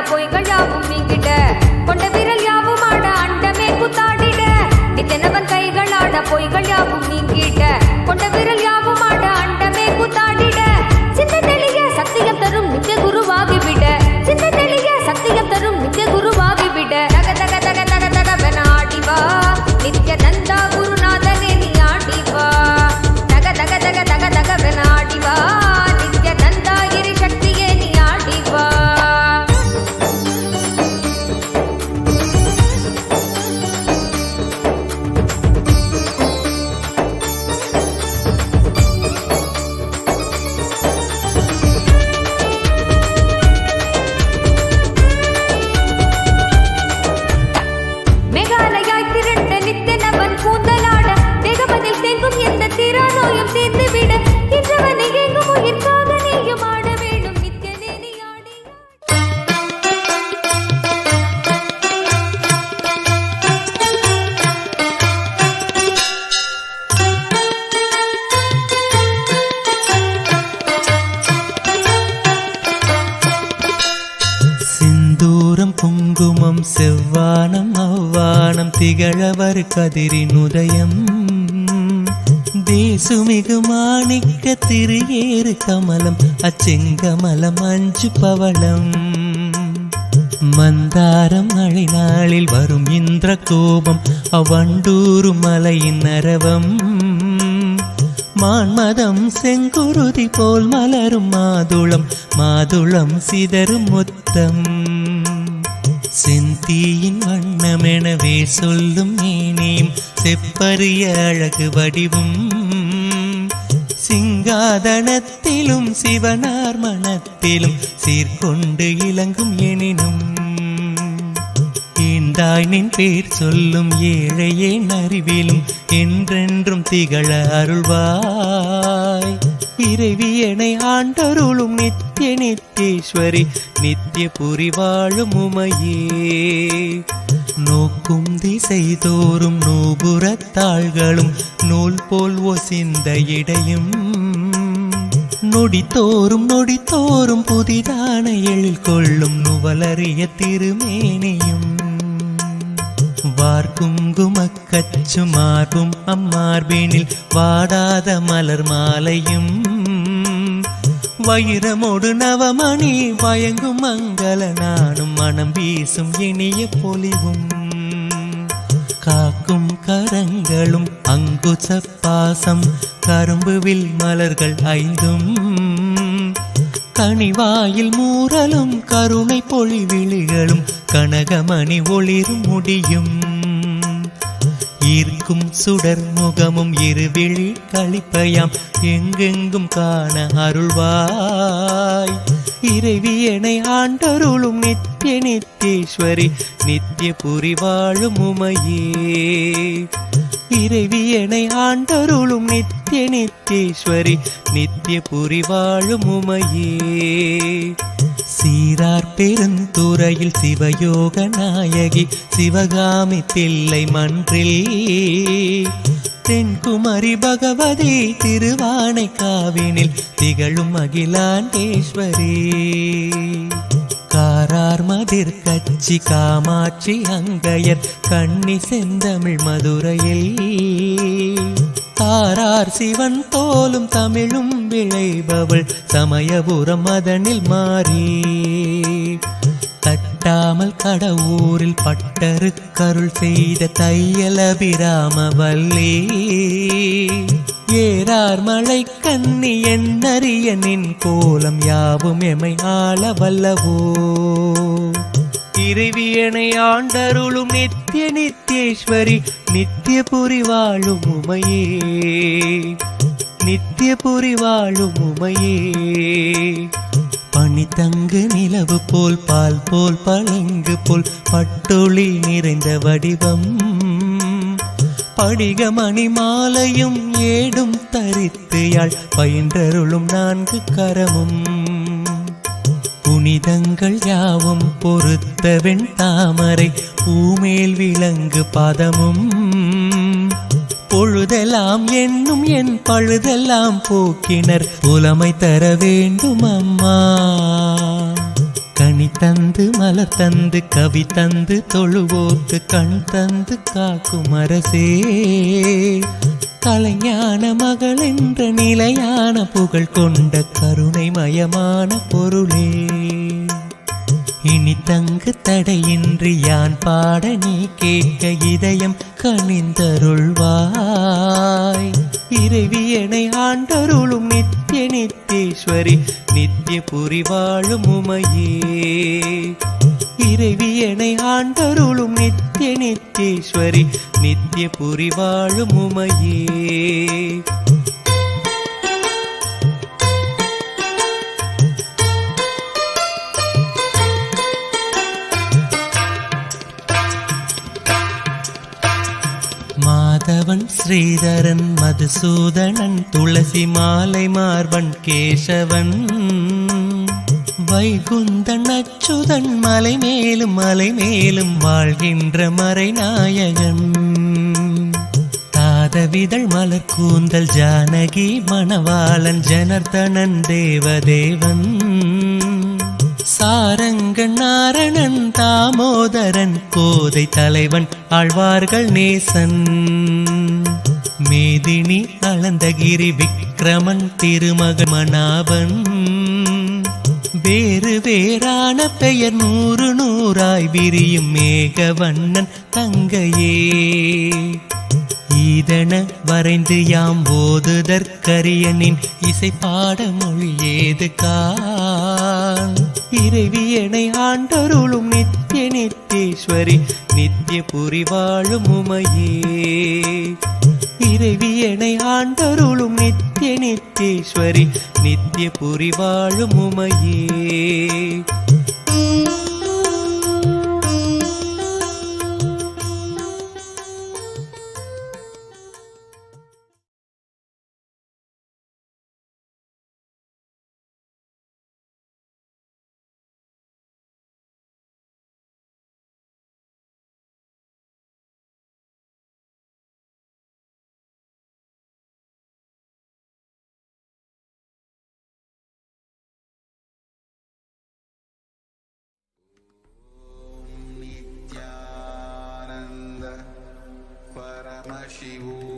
பொய்கள் யாவும் நீங்கிட கொண்ட விரல் யாவும் ஆட அண்டமே குத்தாடிட நித்தனவன் கைகள் ஆட பொய்கள் யாவும் நீங்கிட கொண்ட விரல் யாவும் ஆட அண்டமே குத்தாடிட சிந்த தெளிய சத்தியம் தரும் நித்திய குருவாகிவிட சிந்த தெளிய சத்தியம் தரும் நித்திய குருவாகிவிட தக தக தக தக தகவென ஆடிவா நித்யானந்தா குருநாதனே நீ ஆடிவா தக தக தக தக தகவென ஆடிவா நித்யானந்தா கிரி சக்தியே நீ ஆடிவா குங்குமம் செவ்வானம் அவ்வானம் திகழவர் கதிரின் உதயம் தேசுமிகு மாணிக்க திரியேறு கமலம் அச்செங்கமலம் அஞ்சு பவளம் மந்தாரம் மழை நாளில் வரும் இந்திர கோபம் அவ்வண்டூரு மலையின் அரவம் மான்மதம் செங்குருதி போல் மலரும் மாதுளம் மாதுளம் சிதறும் முத்தம் செந்தீயின் வண்ணமெனவே சொல்லும் மேனியும் செப்பரிய அழகு வடிவும் சிங்காதனத்திலும் சிவனார் மனத்திலும் சீர்கொண்டு இலங்கும் எனினும் ஈந்தாய் நின் பேர் சொல்லும் ஏழையே அறிவிலும் என்றென்றும் திகழ அருள்வாய் இறைவியனை ஆண்டருளும் நித்திய நித்தேஸ்வரி நித்திய புரி வாழும் உமையே நோக்கும் திசை தோறும் நூபுறத்தாள்களும் நூல் போல் ஒசிந்த இடையும் நொடித்தோறும் புதிதான எழில் கொள்ளும் நுவலறிய திருமேனியும் வார்குங்குமக்கச்சு மார்பும் அம்மார்பினில் வாடாத மலர் மாலையும் வைரமோடு நவமணி வயங்கும் மங்கள நானும் மனம் வீசும் இனிய பொலிவும் காக்கும் கரங்களும் அங்குச பாசம் கரும்புவில் மலர்கள் ஐந்தும் கனிவாயில் மூரலும் கருணை பொழிவிழிகளும் கனகமணி ஒளிரும் முடியும் ஈர்க்கும் சுடர் முகமும் இருவிழி களிப்பயாம் எங்கெங்கும் காண அருள்வாய். இறைவியனை ஆண்டருளும் நித்திய நித்தேஸ்வரி நித்திய புரி வாழும் உமையே. இறைவியனை ஆண்டருளும் நித்திய நித்தேஸ்வரி நித்திய புரி வாழும் உமையே. சீரார் பெருந்துறையில் சிவயோக நாயகி சிவகாமி தில்லை மன்றில் தென்குமரி பகவதி திருவானைக்காவினில் திகழும் அகிலாண்டேஸ்வரி. காரார் மதிர் கச்சி காமாட்சி அங்கையர் கண்ணி செந்தமிழ் மதுரையில் தாரார் சிவன் தோலும் தமிழும் விளைபவள் சமயபுரம் மதனில் மாறி. தட்டாமல் கடவுரில் பட்டரு கருள் செய்த தையலபிராம வல்லி. ஏறார் மழை கண்ணி எண்ணறிய நின் கோலம் யாவும் எமை ஆள வல்லவோ. இறைவியனை ஆண்டருளும் நித்திய நித்தேஸ்வரி நித்திய புரி வாழும் உமையே. நித்திய புரி வாழும் உமையே. பனித்தங்கு நிலவு போல் பால் போல் பளிங்கு போல் பட்டொளி நிறைந்த வடிவம். படிகமணி மாலையும் ஏடும் தரித்து யாழ் பயின்றருளும் நான்கு கரமும். புனிதங்கள் யாவும் பொறுத்த வெண் தாமரை பூமேல் விலங்கு பதமும். பொழுதெல்லாம் என்னும் என் பழுதெல்லாம் போக்கினர் புலமை தர வேண்டும் அம்மா. கனி தந்து மலர் தந்து கவி தந்து தொழுவோர்க்கு கண் தந்து காக்கும் அரசே. கலைஞான மகள் என்ற நிலையான புகழ் கொண்ட கருணை மயமான பொருளே. இனி தங்கு தடையின்றி யான் பாட நீ கேட்க இதயம் கனிந்தருள்வாய். இறைவியனை ஆண்டருளும் நித்திய நித்தேஸ்வரி நித்திய புரி வாழும் உமையே. இறைவியனை ஆண்டருளும் நித்திய நித்தேஸ்வரி நித்திய புரி வாழும் உமையே. மாதவன் ஸ்ரீதரன் மதுசூதனன் துளசி மாலை மார்பன் கேசவன் வைகுந்தன் அச்சுதன் மலை மேலும் வாழ்கின்ற மறைநாயகன். தாதவிதழ் மலர் கூந்தல் ஜானகி மணவாளன் ஜனர்தனன் தேவதேவன். சாரங்கன் நாரணன் தாமோதரன் கோதை தலைவன் ஆழ்வார்கள் நேசன். மேதினி அளந்தகிரி விக்ரமன் திருமகன் மணாபன். வேறு வேறான பெயர் நூறு நூறாய் விரியும் மேகவண்ணன் தங்கையே. ஈதன வரைந்து யாம் ஓதுதற்கரியனின் இசை பாட மொழி ஏது கான். இறைவியனை ஆண்டருளும் நித்திய நித்தேஸ்வரி நித்திய புரி வாழும் உமையே. இறைவியனை ஆண்டருளும் நித்திய நித்தேஸ்வரி நித்திய புரி வாழும் உமையே. Nithyananda Paramashivam